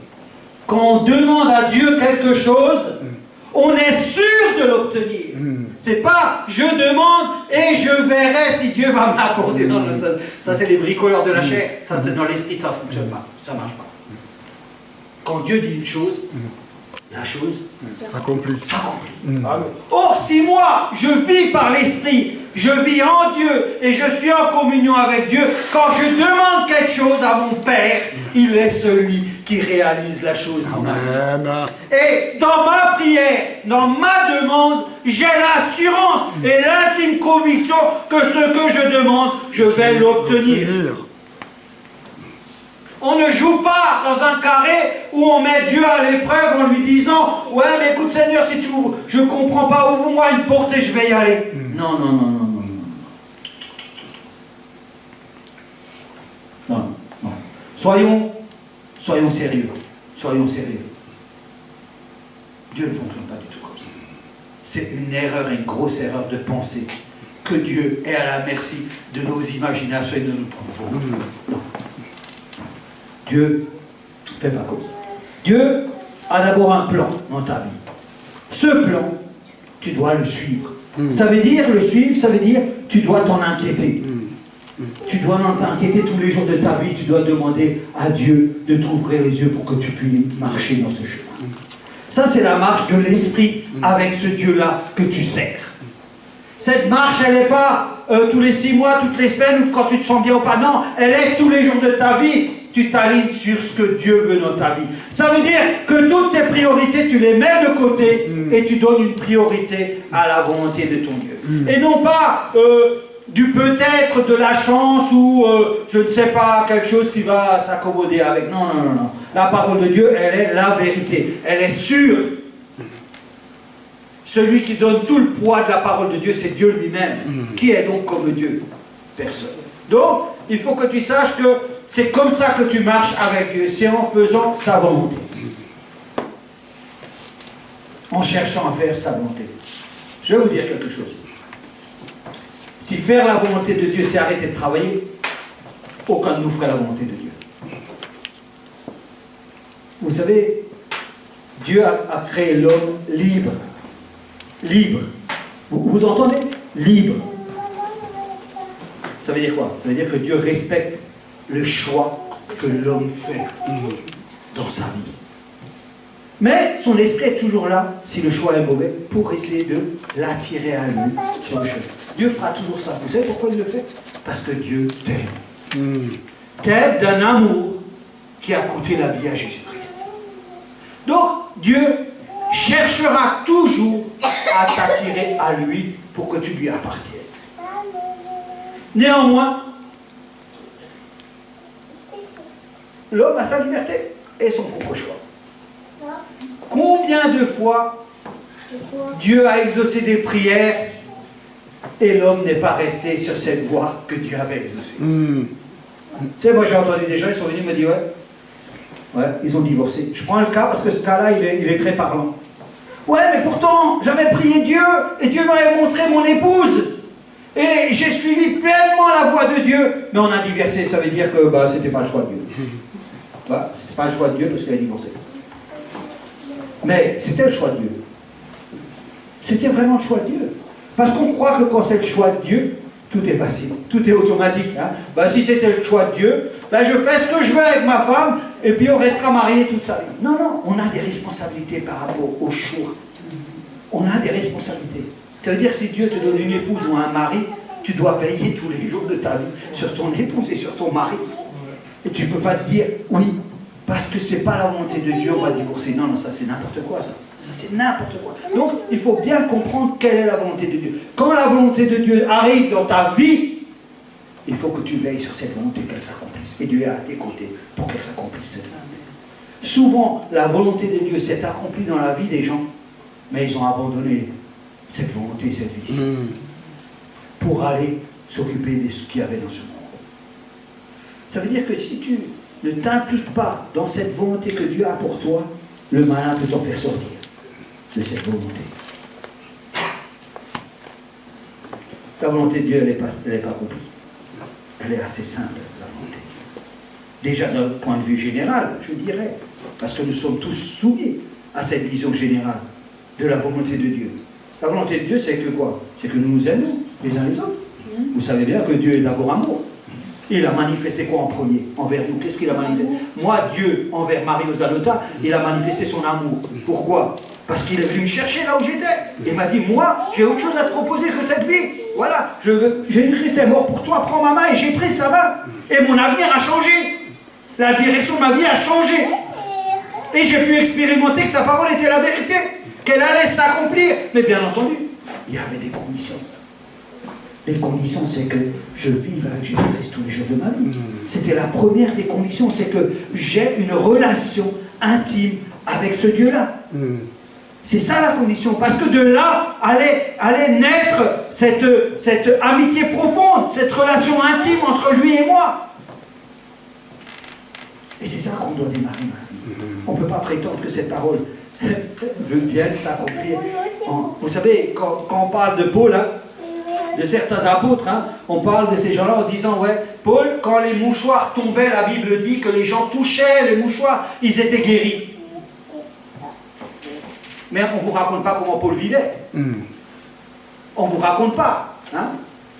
Speaker 2: Quand on demande à Dieu quelque chose, on est sûr de l'obtenir. C'est pas je demande et je verrai si Dieu va m'accorder. Non, non, ça c'est les bricoleurs de la chair. Ça c'est dans l'esprit, ça ne fonctionne pas. Ça ne marche pas. Quand Dieu dit une chose, la chose s'accomplit. Or, si moi je vis par l'esprit, je vis en Dieu et je suis en communion avec Dieu, quand je demande quelque chose à mon Père, il est celui qui réalise la chose dans ma vie. Et dans ma prière, dans ma demande, j'ai l'assurance et l'intime conviction que ce que je demande, je vais l'obtenir. On ne joue pas dans un carré où on met Dieu à l'épreuve en lui disant « Ouais, mais écoute Seigneur, si tu ouvres, je ne comprends pas, ouvre-moi une porte et je vais y aller. » Non, non, non, non, non. Non, non. Soyons sérieux. Soyons sérieux. Dieu ne fonctionne pas du tout comme ça. C'est une erreur, une grosse erreur de penser que Dieu est à la merci de nos imaginations et de notre volonté. Non. Dieu ne fait pas comme ça. Dieu a d'abord un plan dans ta vie. Ce plan, tu dois le suivre. Ça veut dire, le suivre, ça veut dire, tu dois t'en inquiéter. Tu dois t'inquiéter tous les jours de ta vie, tu dois demander à Dieu de t'ouvrir les yeux pour que tu puisses marcher dans ce chemin. Ça, c'est la marche de l'esprit avec ce Dieu-là que tu sers. Cette marche, elle n'est pas tous les 6 mois, toutes les semaines, ou quand tu te sens bien ou pas. Non, elle est tous les jours de ta vie. Tu t'alignes sur ce que Dieu veut dans ta vie. Ça veut dire que toutes tes priorités, tu les mets de côté et tu donnes une priorité à la volonté de ton Dieu. Et non pas du peut-être, de la chance ou je ne sais pas, quelque chose qui va s'accommoder avec. Non, non, non, non. La parole de Dieu, elle est la vérité. Elle est sûre. Celui qui donne tout le poids de la parole de Dieu, c'est Dieu lui-même. Qui est donc comme Dieu? Personne. Donc, il faut que tu saches que c'est comme ça que tu marches avec Dieu. C'est en faisant sa volonté. En cherchant à faire sa volonté. Je vais vous dire quelque chose. Si faire la volonté de Dieu, c'est arrêter de travailler, aucun de nous ferait la volonté de Dieu. Vous savez, Dieu a créé l'homme libre. Libre. Vous entendez? Libre. Ça veut dire quoi? Ça veut dire que Dieu respecte le choix que l'homme fait dans sa vie. Mais son esprit est toujours là, si le choix est mauvais, pour essayer de l'attirer à lui sur le chemin. Dieu fera toujours ça. Vous savez pourquoi il le fait? Parce que Dieu t'aime. T'aime d'un amour qui a coûté la vie à Jésus-Christ. Donc, Dieu cherchera toujours à t'attirer à lui pour que tu lui appartiennes. Néanmoins, l'homme a sa liberté et son propre choix. Combien de fois Dieu a exaucé des prières et l'homme n'est pas resté sur cette voie que Dieu avait exaucée? Tu sais, moi j'ai entendu des gens, ils sont venus me dire ouais, ils ont divorcé. Je prends le cas parce que ce cas-là, il est très parlant. Ouais, mais pourtant, j'avais prié Dieu et Dieu m'avait montré mon épouse. Et j'ai suivi pleinement la voie de Dieu. Mais on a divorcé, ça veut dire que c'était pas le choix de Dieu. C'était pas le choix de Dieu parce qu'elle a divorcé. Mais c'était le choix de Dieu. C'était vraiment le choix de Dieu. Parce qu'on croit que quand c'est le choix de Dieu, tout est facile, tout est automatique. Hein? Si c'était le choix de Dieu, je fais ce que je veux avec ma femme et puis on restera mariés toute sa vie. Non, non, on a des responsabilités par rapport au choix. On a des responsabilités. Ça veut dire si Dieu te donne une épouse ou un mari, tu dois veiller tous les jours de ta vie sur ton épouse et sur ton mari. Et tu ne peux pas te dire, oui, parce que ce n'est pas la volonté de Dieu, on va divorcer. Non, non, ça c'est n'importe quoi, ça. Ça c'est n'importe quoi. Donc, il faut bien comprendre quelle est la volonté de Dieu. Quand la volonté de Dieu arrive dans ta vie, il faut que tu veilles sur cette volonté qu'elle s'accomplisse. Et Dieu est à tes côtés pour qu'elle s'accomplisse, cette volonté. Souvent, la volonté de Dieu s'est accomplie dans la vie des gens, mais ils ont abandonné cette volonté, cette vie, pour aller s'occuper de ce qu'il y avait dans ce monde. Ça veut dire que si tu ne t'impliques pas dans cette volonté que Dieu a pour toi, le malin peut t'en faire sortir de cette volonté. La volonté de Dieu, elle n'est pas compliquée. Elle est assez simple, la volonté de Dieu. Déjà, d'un point de vue général, je dirais, parce que nous sommes tous soumis à cette vision générale de la volonté de Dieu. La volonté de Dieu, c'est que quoi? C'est que nous nous aimons les uns les autres. Vous savez bien que Dieu est d'abord amour. Il a manifesté quoi en premier envers nous? Qu'est-ce qu'il a manifesté? Moi, Dieu, envers Mario Zalota, il a manifesté son amour. Pourquoi? Parce qu'il est venu me chercher là où j'étais. Il m'a dit, moi, j'ai autre chose à te proposer que cette vie. Voilà, Jésus-Christ est mort pour toi, prends ma main, et j'ai pris sa main. Et mon avenir a changé. La direction de ma vie a changé. Et j'ai pu expérimenter que sa parole était la vérité, qu'elle allait s'accomplir. Mais bien entendu, il y avait des conditions. Les conditions, c'est que je vive avec Jésus-Christ tous les jours de ma vie. C'était la première des conditions, c'est que j'ai une relation intime avec ce Dieu-là. C'est ça la condition, parce que de là allait naître cette amitié profonde, cette relation intime entre lui et moi. Et c'est ça qu'on doit démarrer maintenant. On ne peut pas prétendre que cette parole vienne s'accomplir. Vous savez, quand on parle de Paul, de certains apôtres, on parle de ces gens-là en disant, ouais, Paul, quand les mouchoirs tombaient, la Bible dit que les gens touchaient les mouchoirs, ils étaient guéris. Mais on ne vous raconte pas comment Paul vivait. On ne vous raconte pas.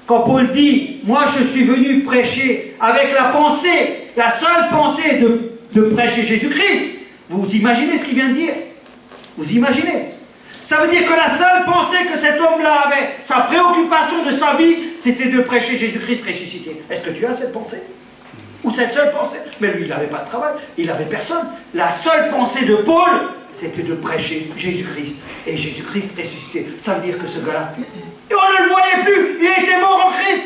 Speaker 2: Quand Paul dit, moi je suis venu prêcher avec la pensée, la seule pensée de prêcher Jésus-Christ, vous imaginez ce qu'il vient de dire? Vous imaginez? Ça veut dire que la seule pensée que cet homme-là avait, sa préoccupation de sa vie, c'était de prêcher Jésus-Christ ressuscité. Est-ce que tu as cette pensée? Ou cette seule pensée? Mais lui, il n'avait pas de travail, il n'avait personne. La seule pensée de Paul, c'était de prêcher Jésus-Christ. Et Jésus-Christ ressuscité. Ça veut dire que ce gars-là, et on ne le voyait plus, il était mort en Christ.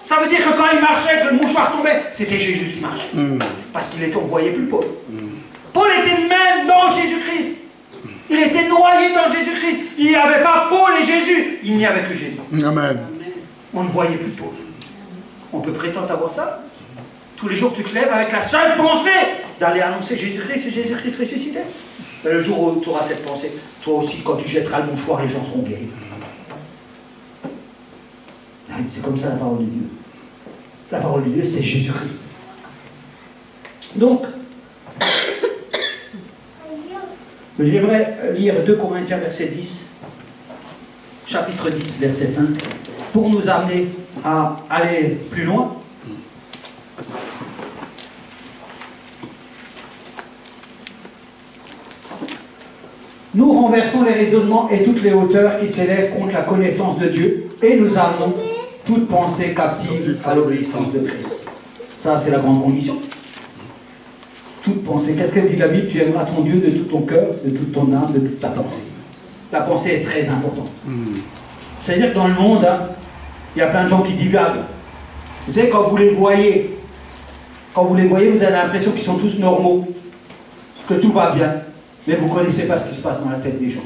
Speaker 2: Ça veut dire que quand il marchait, que le mouchoir tombait, c'était Jésus qui marchait. Parce qu'on ne voyait plus Paul. Paul était même dans Jésus-Christ. Il était noyé dans Jésus-Christ. Il n'y avait pas Paul et Jésus. Il n'y avait que Jésus. Amen. On ne voyait plus Paul. On peut prétendre avoir ça. Tous les jours, tu te lèves avec la seule pensée d'aller annoncer Jésus-Christ et Jésus-Christ ressuscité. Mais le jour où tu auras cette pensée, toi aussi, quand tu jetteras le mouchoir, les gens seront guéris. C'est comme ça la parole de Dieu. La parole de Dieu, c'est Jésus-Christ. Donc, j'aimerais lire 2 Corinthiens, verset 10, chapitre 10, verset 5, pour nous amener à aller plus loin. Nous renversons les raisonnements et toutes les hauteurs qui s'élèvent contre la connaissance de Dieu et nous amenons toute pensée captive à l'obéissance de Christ. Ça, c'est la grande condition. Toute pensée. Qu'est-ce qu'elle dit la Bible? Tu aimeras ton Dieu de tout ton cœur, de toute ton âme, de toute ta pensée. La pensée est très importante. C'est-à-dire que dans le monde, il y a plein de gens qui divaguent. Vous savez, quand vous les voyez, vous avez l'impression qu'ils sont tous normaux, que tout va bien. Mais vous ne connaissez pas ce qui se passe dans la tête des gens.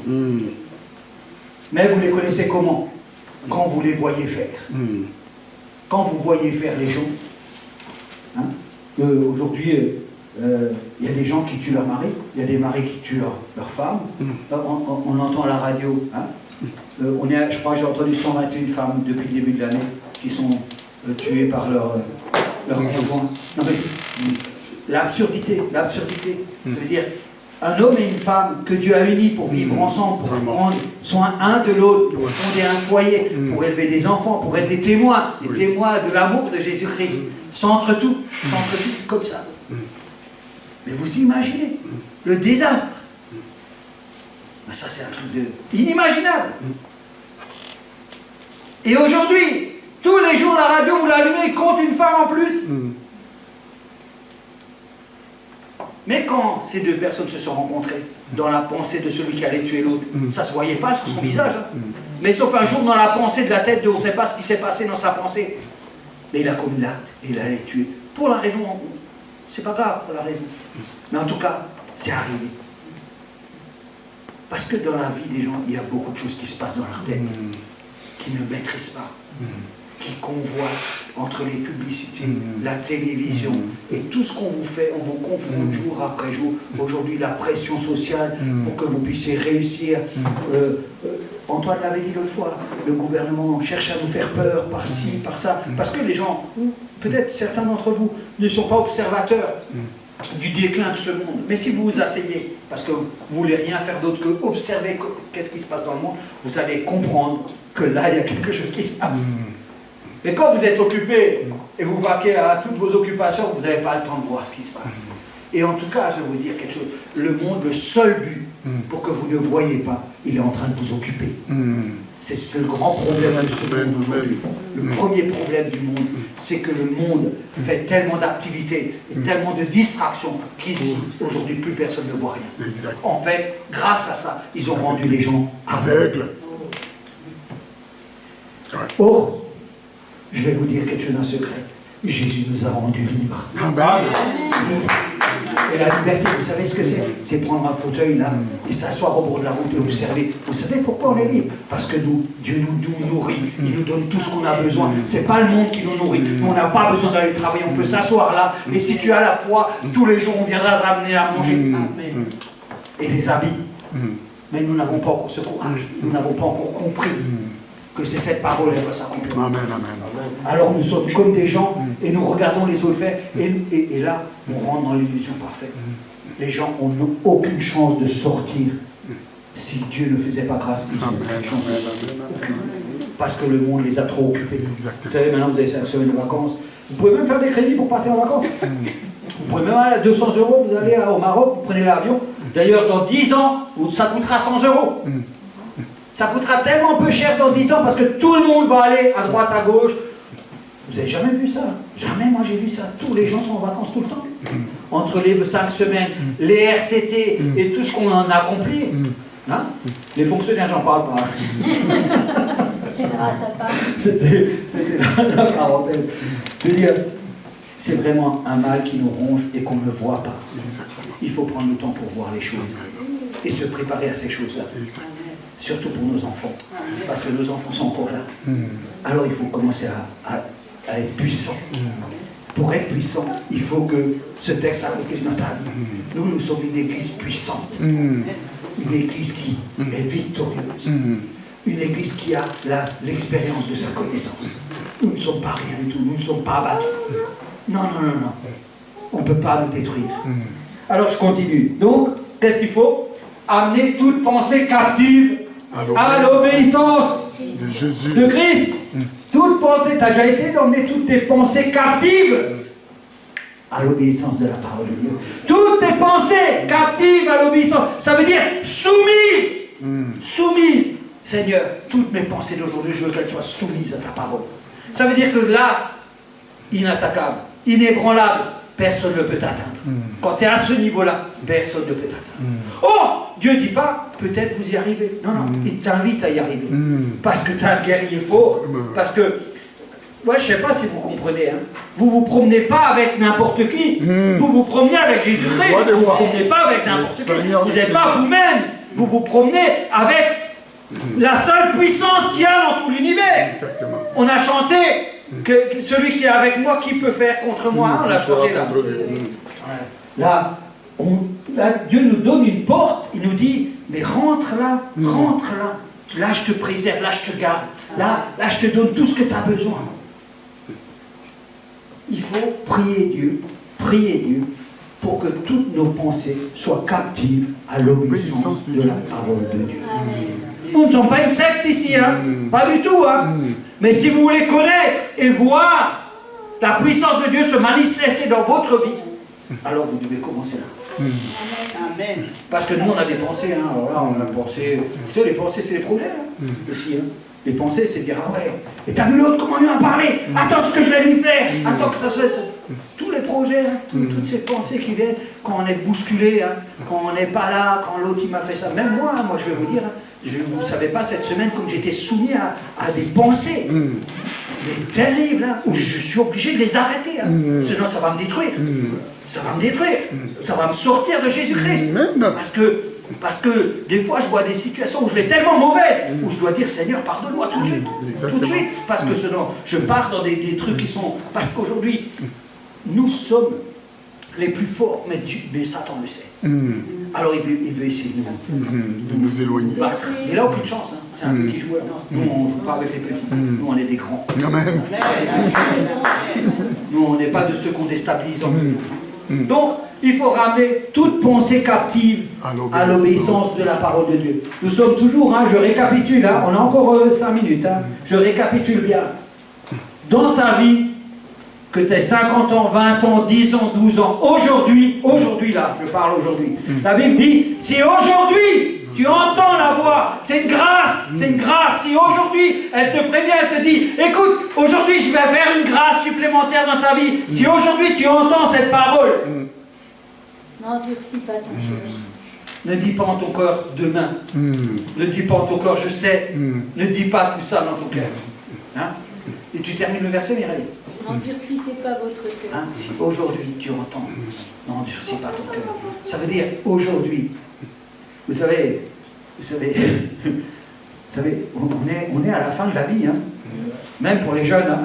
Speaker 2: Mais vous les connaissez comment? Quand vous les voyez faire. Quand vous voyez faire les gens. Aujourd'hui, il y a des gens qui tuent leur mari, il y a des maris qui tuent leur femme. On entend à la radio, Je crois que j'ai entendu 121 femmes depuis le début de l'année qui sont tuées par leur conjoint. Non mais, l'absurdité. Ça veut dire, un homme et une femme que Dieu a unis pour vivre ensemble, pour prendre soin un de l'autre, pour fonder un foyer, pour élever des enfants, pour être des témoins de l'amour de Jésus-Christ. Centre tout comme ça. Mais vous imaginez le désastre. Ben ça c'est un truc inimaginable. Et aujourd'hui, tous les jours la radio, vous l'allumez, compte une femme en plus. Mais quand ces deux personnes se sont rencontrées dans la pensée de celui qui allait tuer l'autre, ça ne se voyait pas sur son visage. Mais sauf un jour dans la pensée de la tête, on ne sait pas ce qui s'est passé dans sa pensée. Mais il a commis l'acte et il allait tuer. Pour la raison, c'est pas grave pour la raison. Mais en tout cas, c'est arrivé. Parce que dans la vie des gens, il y a beaucoup de choses qui se passent dans leur tête, qui ne maîtrisent pas, qui convoitent entre les publicités, la télévision, et tout ce qu'on vous fait, on vous confronte jour après jour. Aujourd'hui, la pression sociale pour que vous puissiez réussir. Antoine l'avait dit l'autre fois, le gouvernement cherche à nous faire peur par ci, par ça, parce que les gens, peut-être certains d'entre vous, ne sont pas observateurs du déclin de ce monde. Mais si vous vous asseyez, parce que vous ne voulez rien faire d'autre que observer qu'est-ce qui se passe dans le monde, vous allez comprendre que là, il y a quelque chose qui se passe. Mais quand vous êtes occupé et vous vaquez à toutes vos occupations, vous n'avez pas le temps de voir ce qui se passe. Et en tout cas, je vais vous dire quelque chose. Le monde, le seul but pour que vous ne voyez pas, il est en train de vous occuper. C'est le grand problème de ce monde aujourd'hui. Le premier problème du monde, c'est que le monde fait tellement d'activités et tellement de distractions qu'ici, aujourd'hui, plus personne ne voit rien.
Speaker 3: Exact.
Speaker 2: En fait, grâce à ça, ils ont rendu les gens aveugles. Or, je vais vous dire quelque chose d'un secret. Jésus nous a rendus libres. Et la liberté, vous savez ce que c'est? C'est prendre un fauteuil là et s'asseoir au bord de la route et observer. Vous savez pourquoi on est libre? Parce que Dieu nous nourrit, il nous donne tout ce qu'on a besoin. C'est pas le monde qui nous nourrit. Nous, on n'a pas besoin d'aller travailler, on peut s'asseoir là. Et si tu as la foi, tous les jours on viendra ramener à manger. Et des habits. Mais nous n'avons pas encore ce courage. Nous n'avons pas encore compris que c'est cette parole, elle va s'accomplir.
Speaker 3: Amen.
Speaker 2: Alors nous sommes comme des gens et nous regardons les autres faire et là on rentre dans l'illusion parfaite. Les gens n'ont aucune chance de sortir si Dieu ne faisait pas grâce. Ils n'ont aucune chance de sortir. Parce que le monde les a trop occupés. Vous savez, maintenant vous avez 5 semaines de vacances. Vous pouvez même faire des crédits pour partir en vacances. Vous pouvez même aller à 200 €, vous allez au Maroc, vous prenez l'avion. D'ailleurs, dans 10 ans, ça coûtera 100 €. Ça coûtera tellement peu cher dans 10 ans parce que tout le monde va aller à droite, à gauche. Vous n'avez jamais vu ça? Jamais, moi j'ai vu ça. Tous les gens sont en vacances tout le temps. Entre les 5 semaines, les RTT et tout ce qu'on en a accompli. Hein? Les fonctionnaires, j'en parle pas. C'était la parenthèse. Je veux dire, c'est vraiment un mal qui nous ronge et qu'on ne voit pas. Il faut prendre le temps pour voir les choses et se préparer à ces choses-là. Surtout pour nos enfants, parce que nos enfants sont encore là. Alors il faut commencer à être puissant. Pour être puissant, il faut que ce texte s'accomplisse dans ta vie. Nous sommes une église puissante, une église qui est victorieuse, une église qui a l'expérience de sa connaissance. Nous ne sommes pas rien du tout, nous ne sommes pas abattus. Non. On ne peut pas nous détruire. Alors je continue. Donc, qu'est-ce qu'il faut? Amener toute pensée captive à l'obéissance
Speaker 3: de Jésus,
Speaker 2: de Christ. Toute pensée, tu as déjà essayé d'emmener toutes tes pensées captives à l'obéissance de la parole de Dieu. Toutes tes pensées captives à l'obéissance. Ça veut dire soumises. Soumises. Seigneur, toutes mes pensées d'aujourd'hui, je veux qu'elles soient soumises à ta parole. Ça veut dire que là, inattaquable, inébranlable, personne ne peut t'atteindre. Quand tu es à ce niveau-là, personne ne peut t'atteindre. Oh, Dieu ne dit pas, peut-être vous y arrivez. Non, il t'invite à y arriver. Parce que tu es un guerrier fort. Parce que, moi, je ne sais pas si vous comprenez. Hein. Vous ne vous promenez pas avec n'importe qui. Vous vous promenez avec Jésus-Christ. Vous ne vous promenez pas avec n'importe qui. Vous n'êtes pas vous-même. Vous vous promenez avec la seule puissance qu'il y a dans tout l'univers.
Speaker 3: Exactement.
Speaker 2: On a chanté que celui qui est avec moi, qui peut faire contre moi? On l'a chanté là. Là, Dieu nous donne une porte, il nous dit, mais rentre là, Là, je te préserve, là, je te garde. Là, je te donne tout ce que tu as besoin. Il faut prier Dieu pour que toutes nos pensées soient captives à l'obéissance de la parole de Dieu. Nous ne sommes pas une secte ici, hein? Pas du tout. Hein? Mais si vous voulez connaître et voir la puissance de Dieu se manifester dans votre vie, alors vous devez commencer là. Amen. Parce que nous, on a des pensées. Hein? Alors là, on a pensé. Vous savez, les pensées, c'est les projets aussi. Hein? Les pensées, c'est de dire, ah ouais, et t'as vu l'autre, comment il m'a parlé? Attends ce que je vais lui faire. Attends que ça se... Tous les projets, hein, toutes ces pensées qui viennent, quand on est bousculé, hein, quand on n'est pas là, quand l'autre il m'a fait ça. Même moi, je vais vous dire, hein, vous ne savez pas cette semaine comme j'étais soumis à des pensées. Mais terribles, hein, où je suis obligé de les arrêter. Hein, sinon ça va me détruire. Ça va me détruire. Ça va me sortir de Jésus-Christ. Parce que des fois, je vois des situations où je l'ai tellement mauvaise, où je dois dire, Seigneur, pardonne-moi tout de suite. Exactement. Tout de suite. Parce que sinon, je pars dans des trucs qui sont... Parce qu'aujourd'hui, nous sommes les plus forts, mais Satan le sait. Alors il veut essayer de nous éloigner. Battre. Mais là, aucune chance. Hein. C'est un petit joueur. Nous, on ne joue pas avec les petits. Nous, on est des grands. Amen. Nous, on n'est pas de ceux qu'on déstabilise en nous. Donc, il faut ramener toute pensée captive à l'obéissance de la parole de Dieu. Nous sommes toujours, hein, je récapitule, hein, on a encore 5 minutes, hein, je récapitule bien. Dans ta vie, que tu aies 50 ans, 20 ans, 10 ans, 12 ans, aujourd'hui là, je parle aujourd'hui, la Bible dit, si aujourd'hui tu entends la voix, c'est une grâce, si aujourd'hui elle te prévient, elle te dit, écoute, aujourd'hui je vais faire une grâce supplémentaire dans ta vie, si aujourd'hui tu entends cette parole, n'endurcis pas ton cœur. Ne dis pas en ton cœur demain. Ne dis pas en ton cœur je sais. Ne dis pas tout ça dans ton cœur. Hein? Et tu termines le verset, Mireille.
Speaker 3: N'endurcissez pas votre cœur.
Speaker 2: Hein? Si aujourd'hui tu entends, n'endurcis pas ton cœur. Ça veut dire aujourd'hui. Vous savez, on est à la fin de la vie. Hein? Même pour les jeunes, hein.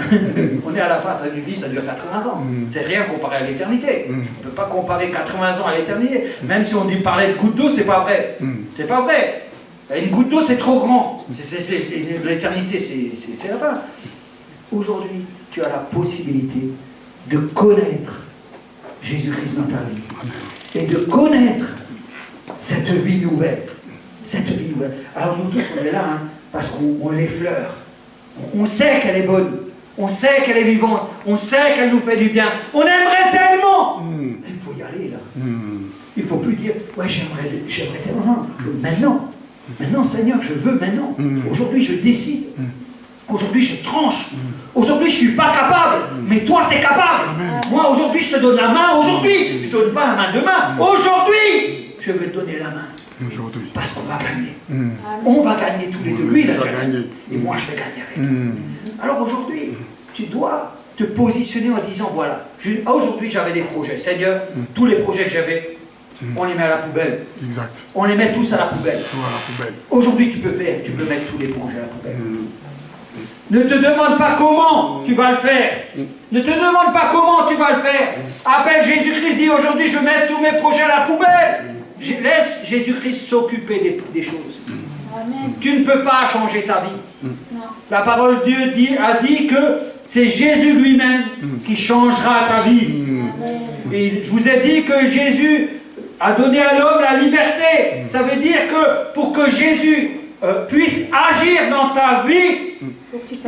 Speaker 2: On est à la fin de une vie, ça dure 80 ans. C'est rien comparé à l'éternité. On ne peut pas comparer 80 ans à l'éternité. Même si on dit parler de goutte d'eau, c'est pas vrai. C'est pas vrai. Une goutte d'eau, c'est trop grand. L'éternité, c'est la fin. Aujourd'hui, tu as la possibilité de connaître Jésus-Christ dans ta vie. Et de connaître cette vie nouvelle. Cette vie nouvelle. Alors nous tous, on est là, hein, parce qu'on l'effleure. On sait qu'elle est bonne, on sait qu'elle est vivante, on sait qu'elle nous fait du bien. On aimerait tellement. Mais il faut y aller là. Il ne faut plus dire, ouais, j'aimerais tellement. Non. Maintenant, Seigneur, je veux maintenant. Aujourd'hui, je décide. Aujourd'hui, je tranche. Aujourd'hui, je ne suis pas capable. Mais toi, tu es capable. Moi, aujourd'hui, je te donne la main. Aujourd'hui, je ne te donne pas la main demain. Aujourd'hui, je veux te donner la main. Parce qu'on va gagner. On va gagner tous les deux. Lui, il a déjà gagné. Et moi, je vais gagner avec lui. Alors aujourd'hui, tu dois te positionner en disant, voilà, aujourd'hui, j'avais des projets. Seigneur, tous les projets que j'avais, on les met à la poubelle. Exact. On les met tous à la poubelle. Tout à la poubelle. Aujourd'hui, tu peux mettre tous les projets à la poubelle. Ne te demande pas comment tu vas le faire. Ne te demande pas comment tu vas le faire. Appelle Jésus-Christ, dis aujourd'hui, je vais mettre tous mes projets à la poubelle. Laisse Jésus-Christ s'occuper des choses. Amen. Tu ne peux pas changer ta vie. La parole de Dieu a dit que c'est Jésus lui-même qui changera ta vie. Et je vous ai dit que Jésus a donné à l'homme la liberté. Ça veut dire que pour que Jésus puisse agir dans ta vie,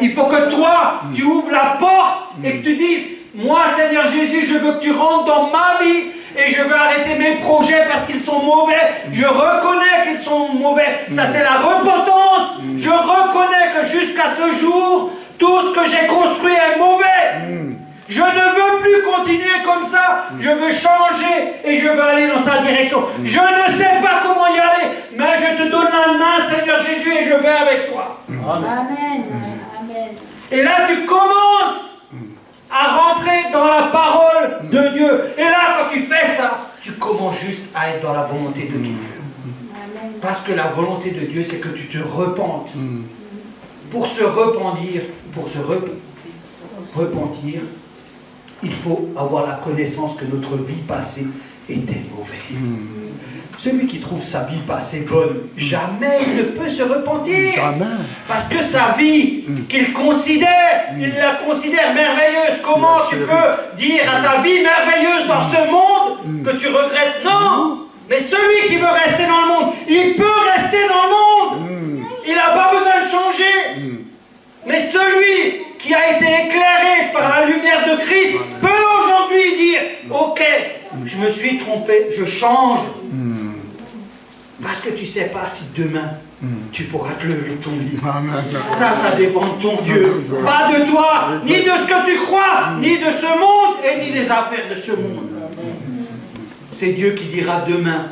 Speaker 2: il faut que toi, tu ouvres la porte et que tu dises, moi Seigneur Jésus, je veux que tu rentres dans ma vie. Et je veux arrêter mes projets parce qu'ils sont mauvais. Je reconnais qu'ils sont mauvais. Ça, c'est la repentance. Je reconnais que jusqu'à ce jour, tout ce que j'ai construit est mauvais. Je ne veux plus continuer comme ça. Je veux changer et je veux aller dans ta direction. Je ne sais pas comment y aller, mais je te donne la main, Seigneur Jésus, et je vais avec toi.
Speaker 3: Amen. Amen.
Speaker 2: Et là, tu commences à rentrer dans la parole de Dieu. Et là, quand tu fais ça, tu commences juste à être dans la volonté de Dieu. Parce que la volonté de Dieu, c'est que tu te repentes. Pour se repentir, il faut avoir la connaissance que notre vie passée était mauvaise. Celui qui trouve sa vie pas assez bonne, jamais il ne peut se repentir.
Speaker 5: Jamais.
Speaker 2: Parce que sa vie qu'il considère, il la considère merveilleuse. Comment tu peux dire à ta vie merveilleuse dans ce monde que tu regrettes? Non. Mais celui qui veut rester dans le monde, il peut rester dans le monde. Il n'a pas besoin de changer. Mais celui qui a été éclairé par la lumière de Christ peut aujourd'hui dire, ok, je me suis trompé, je change. Parce que tu ne sais pas si demain, tu pourras te lever de ton lit. Ça dépend de ton Dieu. Pas de toi, ni de ce que tu crois, ni de ce monde, et ni des affaires de ce monde. C'est Dieu qui dira demain,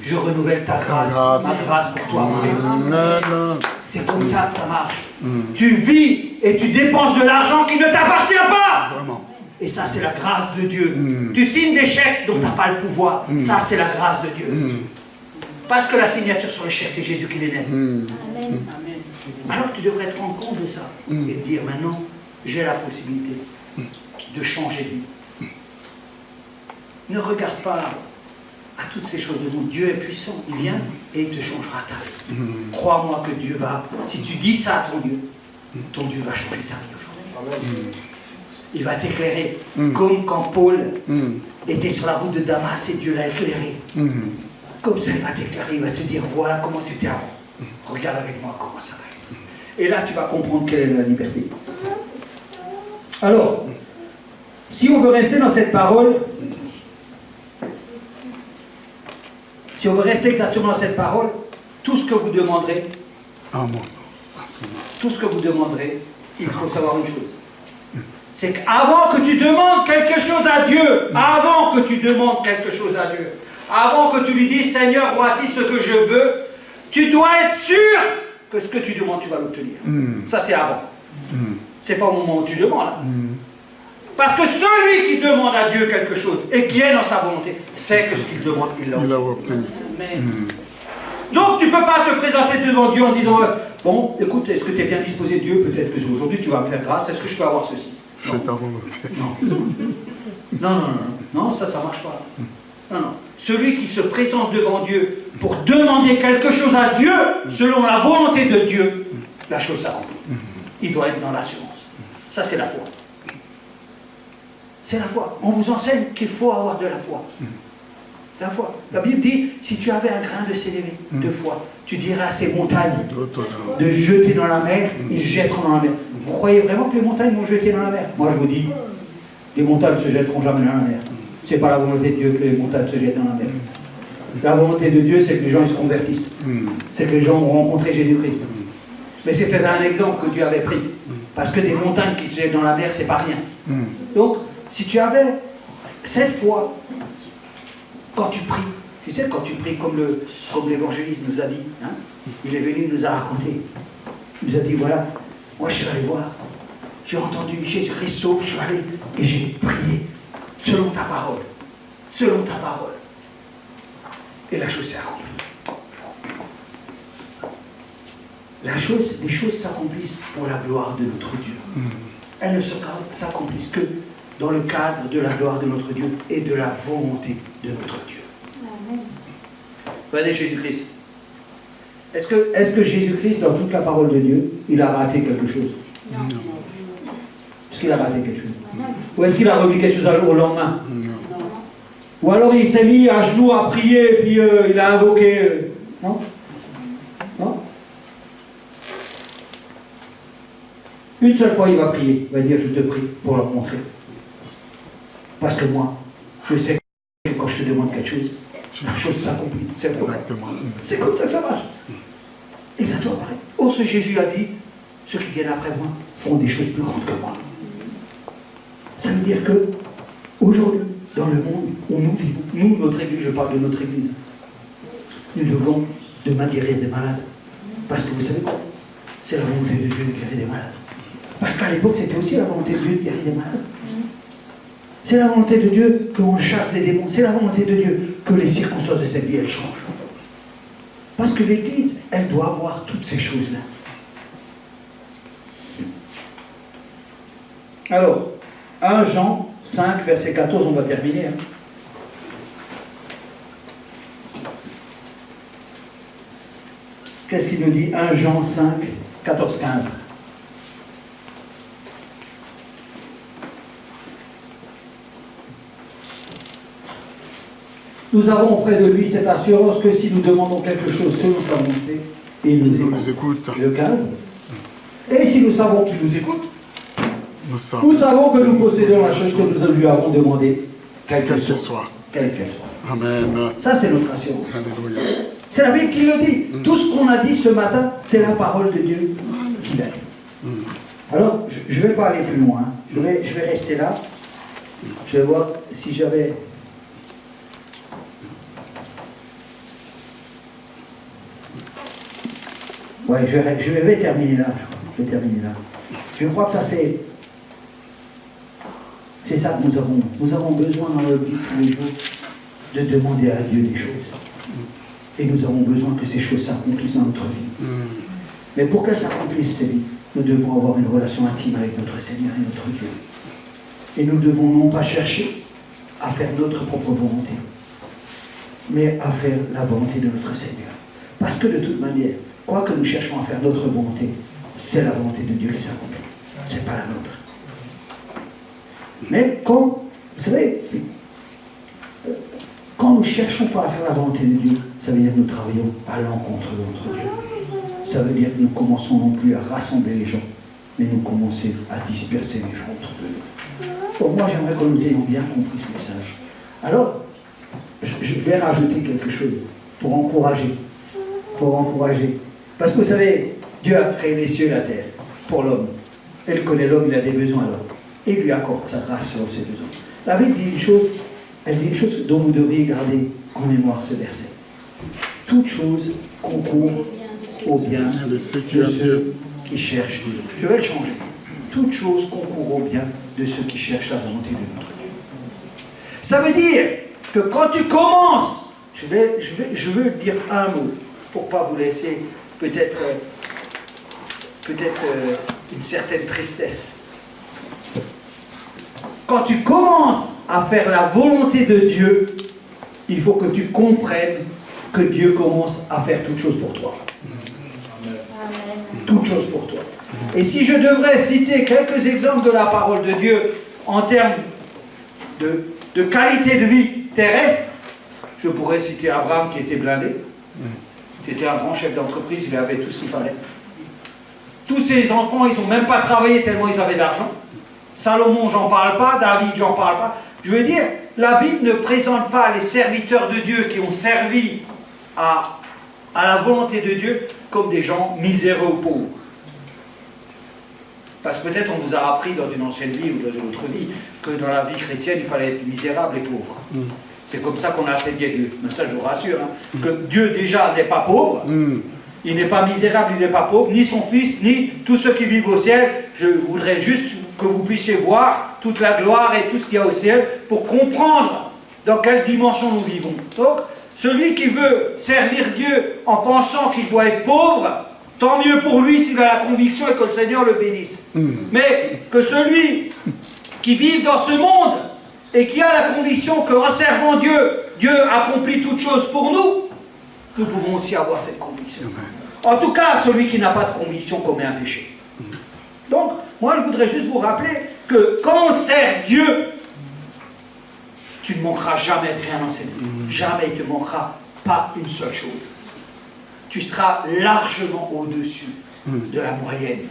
Speaker 2: je renouvelle ta grâce, ma grâce pour toi, Marie. C'est comme ça que ça marche. Tu vis et tu dépenses de l'argent qui ne t'appartient pas. Et ça, c'est la grâce de Dieu. Tu signes des chèques dont tu n'as pas le pouvoir. Ça, c'est la grâce de Dieu. Parce que la signature sur le chèque, c'est Jésus qui les met. Alors tu devrais te rendre compte de ça. Et te dire, maintenant, j'ai la possibilité de changer de vie. Ne regarde pas à toutes ces choses de monde. Dieu est puissant. Il vient et il te changera ta vie. Crois-moi que Dieu va... Si tu dis ça à ton Dieu va changer ta vie aujourd'hui. Il va t'éclairer. Comme quand Paul était sur la route de Damas et Dieu l'a éclairé. Comme ça, il va t'éclairer. Il va te dire, voilà comment c'était avant. Regarde avec moi comment ça va être. Et là, tu vas comprendre quelle est la liberté. Alors, si on veut rester dans cette parole... Si on veut rester exactement dans cette parole, tout ce que vous demanderez, tout ce que vous demanderez, il faut savoir une chose. C'est qu'avant que tu demandes quelque chose à Dieu, avant que tu demandes quelque chose à Dieu, avant que tu lui dises, Seigneur, voici ce que je veux, tu dois être sûr que ce que tu demandes, tu vas l'obtenir. Ça, c'est avant. C'est pas au moment où tu demandes. Là. Parce que celui qui demande à Dieu quelque chose et qui est dans sa volonté, sait que ce qu'il demande, il l'a obtenu. Donc tu ne peux pas te présenter devant Dieu en disant bon, écoute, est-ce que tu es bien disposé Dieu? Peut-être que aujourd'hui tu vas me faire grâce, est-ce que je peux avoir ceci?
Speaker 5: Je fais ta volonté.
Speaker 2: Non, ça ne marche pas. Non. Celui qui se présente devant Dieu pour demander quelque chose à Dieu, selon la volonté de Dieu, la chose s'accomplit. Il doit être dans l'assurance. Ça, c'est la foi. C'est la foi. On vous enseigne qu'il faut avoir de la foi. La foi. La Bible dit, si tu avais un grain de sénévé, de foi, tu dirais à ces montagnes de jeter dans la mer, ils se jetteront dans la mer. Vous croyez vraiment que les montagnes vont jeter dans la mer? Moi, je vous dis, les montagnes ne se jetteront jamais dans la mer. Ce n'est pas la volonté de Dieu que les montagnes se jettent dans la mer. La volonté de Dieu, c'est que les gens ils se convertissent. C'est que les gens vont rencontrer Jésus-Christ. Mais c'était un exemple que Dieu avait pris. Parce que des montagnes qui se jettent dans la mer, c'est pas rien. Donc, si tu avais cette foi, quand tu pries, tu sais, quand tu pries comme l'évangéliste nous a dit, hein, il est venu, il nous a raconté, il nous a dit, voilà, moi je suis allé voir, j'ai entendu Jésus-Christ sauve, je suis allé et j'ai prié selon ta parole, selon ta parole. Et la chose s'est accomplie. Les choses s'accomplissent pour la gloire de notre Dieu. Elles ne s'accomplissent que dans le cadre de la gloire de notre Dieu et de la volonté de notre Dieu. Regardez Jésus-Christ. Est-ce que Jésus-Christ, dans toute la parole de Dieu, il a raté quelque chose? Non. Est-ce qu'il a raté quelque chose? Ou est-ce qu'il a remis quelque chose au lendemain? Non. Ou alors il s'est mis à genoux à prier et puis il a invoqué... Non? Non? Une seule fois il va prier, il va dire je te prie pour leur montrer. Parce que moi, je sais que quand je te demande quelque chose, la chose s'accomplit. C'est comme ça que ça marche. Exactement pareil. Oh, ce Jésus a dit, ceux qui viennent après moi feront des choses plus grandes que moi. Ça veut dire que, aujourd'hui, dans le monde où nous vivons, nous, notre Église, je parle de notre Église, nous devons demain guérir des malades. Parce que vous savez quoi? C'est la volonté de Dieu de guérir des malades. Parce qu'à l'époque, c'était aussi la volonté de Dieu de guérir des malades. C'est la volonté de Dieu qu'on chasse des démons. C'est la volonté de Dieu que les circonstances de cette vie, elles changent. Parce que l'Église, elle doit avoir toutes ces choses-là. Alors, 1 Jean 5, verset 14, on va terminer. qu'est-ce qu'il nous dit? 1 Jean 5, 14, 15. Nous avons auprès de lui cette assurance que si nous demandons quelque chose selon sa volonté, il nous écoute. Le 15. Et si nous savons qu'il nous écoute, nous savons que nous possédons la chose que nous lui avons demandé, quelle qu'elle soit.
Speaker 5: Amen.
Speaker 2: Ça, c'est notre assurance.
Speaker 5: Alléluia.
Speaker 2: C'est la Bible qui le dit. Tout ce qu'on a dit ce matin, c'est la parole de Dieu qui l'a dit. Alors, je ne vais pas aller plus loin. Je vais rester là. Je vais voir si j'avais... Ouais, je vais terminer là. Je crois que ça, c'est ça que nous avons. Nous avons besoin dans notre vie tous les jours de demander à Dieu des choses. Et nous avons besoin que ces choses s'accomplissent dans notre vie. Mais pour qu'elles s'accomplissent, ces vies, nous devons avoir une relation intime avec notre Seigneur et notre Dieu. Et nous devons non pas chercher à faire notre propre volonté, mais à faire la volonté de notre Seigneur. Parce que de toute manière, quoi que nous cherchons à faire notre volonté, c'est la volonté de Dieu qui s'accomplit. Ce n'est pas la nôtre. Mais quand, vous savez, quand nous ne cherchons pas à faire la volonté de Dieu, ça veut dire que nous travaillons à l'encontre de notre Dieu. Ça veut dire que nous commençons non plus à rassembler les gens, mais nous commençons à disperser les gens autour de nous. Pour moi, j'aimerais que nous ayons bien compris ce message. Alors, je vais rajouter quelque chose pour encourager. Parce que vous savez, Dieu a créé les cieux et la terre pour l'homme. Il connaît l'homme, il a des besoins alors. Et il lui accorde sa grâce sur ses besoins. La Bible dit une chose, elle dit une chose dont vous devriez garder en mémoire ce verset. Toute chose concourt au bien de ceux qui cherchent Dieu. Je vais le changer. Toute chose concourt au bien de ceux qui cherchent la volonté de notre Dieu. Ça veut dire que quand tu commences, je veux dire un mot, pour ne pas vous laisser peut-être une certaine tristesse. Quand tu commences à faire la volonté de Dieu, il faut que tu comprennes que Dieu commence à faire toutes choses pour toi. Toutes choses pour toi. Et si je devrais citer quelques exemples de la parole de Dieu en termes de qualité de vie terrestre, je pourrais citer Abraham qui était blindé. C'était un grand chef d'entreprise, il avait tout ce qu'il fallait. Tous ses enfants, ils n'ont même pas travaillé tellement ils avaient d'argent. Salomon, j'en parle pas. David, j'en parle pas. Je veux dire, la Bible ne présente pas les serviteurs de Dieu qui ont servi à la volonté de Dieu comme des gens miséreux ou pauvres. Parce que peut-être on vous a appris dans une ancienne vie ou dans une autre vie que dans la vie chrétienne, il fallait être misérable et pauvre. C'est comme ça qu'on a appris Dieu. Mais ça, je vous rassure, que Dieu déjà n'est pas pauvre, il n'est pas misérable, il n'est pas pauvre, ni son Fils, ni tous ceux qui vivent au ciel. Je voudrais juste que vous puissiez voir toute la gloire et tout ce qu'il y a au ciel pour comprendre dans quelle dimension nous vivons. Donc, celui qui veut servir Dieu en pensant qu'il doit être pauvre, tant mieux pour lui s'il a la conviction et que le Seigneur le bénisse. Mais que celui qui vit dans ce monde et qui a la conviction qu'en servant Dieu, Dieu accomplit toutes choses pour nous, nous pouvons aussi avoir cette conviction. En tout cas, celui qui n'a pas de conviction commet un péché. Donc, moi je voudrais juste vous rappeler que quand on sert Dieu, tu ne manqueras jamais de rien dans cette vie. Jamais il ne te manquera pas une seule chose. Tu seras largement au-dessus de la moyenne.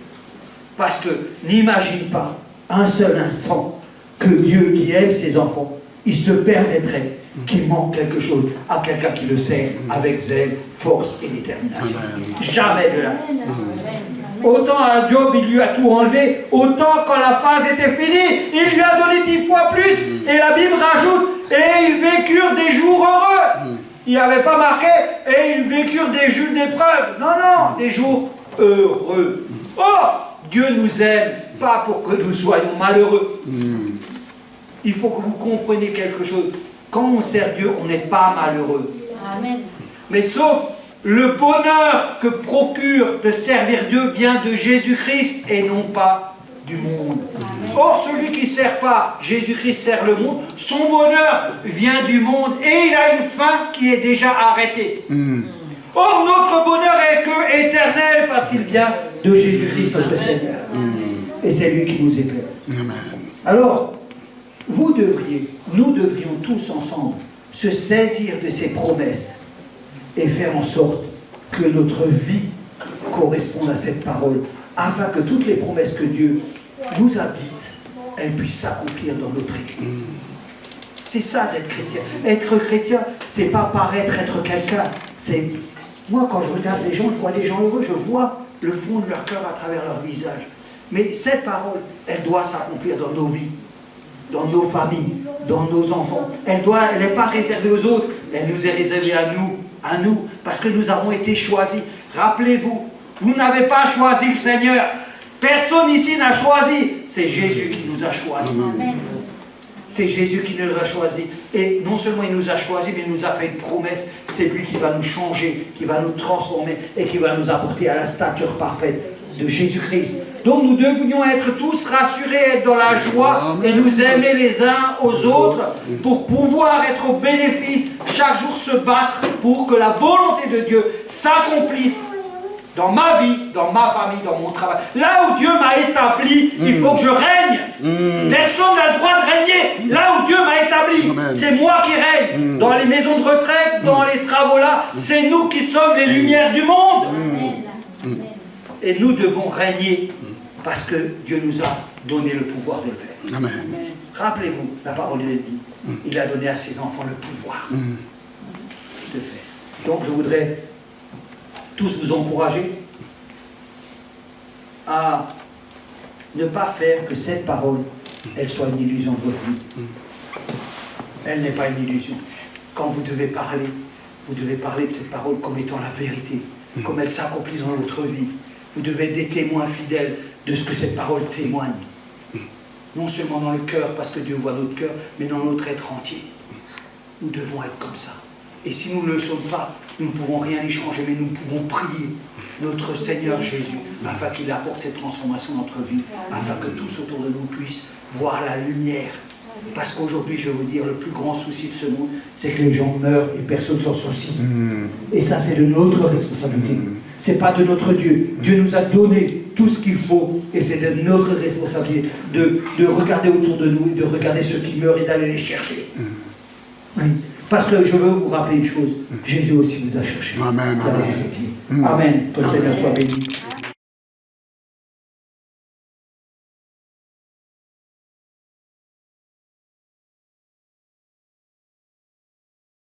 Speaker 2: Parce que n'imagine pas un seul instant que Dieu qui aime ses enfants, il se permettrait qu'il manque quelque chose à quelqu'un qui le sert avec zèle, force et détermination. Jamais de la vie. Autant à Job, il lui a tout enlevé, autant quand la phase était finie, il lui a donné 10 fois plus. Et la Bible rajoute, et ils vécurent des jours heureux. Il n'y avait pas marqué, et ils vécurent des jours d'épreuve. Non, non, des jours heureux. Oh, Dieu nous aime, pas pour que nous soyons malheureux. Il faut que vous compreniez quelque chose. Quand on sert Dieu, on n'est pas malheureux.
Speaker 3: Amen.
Speaker 2: Mais sauf le bonheur que procure de servir Dieu vient de Jésus-Christ et non pas du monde.
Speaker 3: Amen.
Speaker 2: Or, celui qui ne sert pas Jésus-Christ sert le monde, son bonheur vient du monde et il a une fin qui est déjà arrêtée. Or, notre bonheur est que éternel parce qu'il vient de Jésus-Christ, notre Seigneur. Et c'est lui qui nous éclaire.
Speaker 5: Amen.
Speaker 2: Alors, nous devrions tous ensemble se saisir de ces promesses et faire en sorte que notre vie corresponde à cette parole, afin que toutes les promesses que Dieu nous a dites, elles puissent s'accomplir dans notre Église. C'est ça d'être chrétien. Être chrétien, c'est pas paraître être quelqu'un. C'est moi, quand je regarde les gens, je vois des gens heureux, je vois le fond de leur cœur à travers leur visage. Mais cette parole, elle doit s'accomplir dans nos vies, dans nos familles, dans nos enfants. Elle n'est pas réservée aux autres, elle nous est réservée à nous, parce que nous avons été choisis. Rappelez-vous, vous n'avez pas choisi le Seigneur. Personne ici n'a choisi. C'est Jésus qui nous a choisis. C'est Jésus qui nous a choisis. Et non seulement il nous a choisis, mais il nous a fait une promesse. C'est lui qui va nous changer, qui va nous transformer et qui va nous apporter à la stature parfaite de Jésus-Christ. Donc nous devrions être tous rassurés, être dans la joie et nous aimer les uns aux autres pour pouvoir être au bénéfice, chaque jour se battre pour que la volonté de Dieu s'accomplisse dans ma vie, dans ma famille, dans mon travail. Là où Dieu m'a établi, il faut que je règne. Personne n'a le droit de régner. Là où Dieu m'a établi, c'est moi qui règne. Dans les maisons de retraite, dans les travaux là, c'est nous qui sommes les lumières du monde. Et nous devons régner parce que Dieu nous a donné le pouvoir de le faire.
Speaker 5: Amen.
Speaker 2: Rappelez-vous, la parole de Dieu dit, il a donné à ses enfants le pouvoir de faire. Donc je voudrais tous vous encourager à ne pas faire que cette parole, elle soit une illusion de votre vie. Elle n'est pas une illusion. Quand vous devez parler de cette parole comme étant la vérité, comme elle s'accomplit dans votre vie. Vous devez être des témoins fidèles de ce que cette parole témoigne. Non seulement dans le cœur, parce que Dieu voit notre cœur, mais dans notre être entier. Nous devons être comme ça. Et si nous ne le sommes pas, nous ne pouvons rien y changer, mais nous pouvons prier notre Seigneur Jésus, afin qu'il apporte cette transformation dans notre vie, afin que tous autour de nous puissent voir la lumière. Parce qu'aujourd'hui, je vais vous dire, le plus grand souci de ce monde, c'est que les gens meurent et personne s'en soucie. Et ça, c'est de notre responsabilité. Ce n'est pas de notre Dieu. Dieu nous a donné tout ce qu'il faut, et c'est de notre responsabilité de regarder autour de nous, de regarder ceux qui meurent et d'aller les chercher. Oui. Parce que je veux vous rappeler une chose, Jésus aussi vous a cherché.
Speaker 5: Amen.
Speaker 2: Amen. Que le Seigneur soit béni.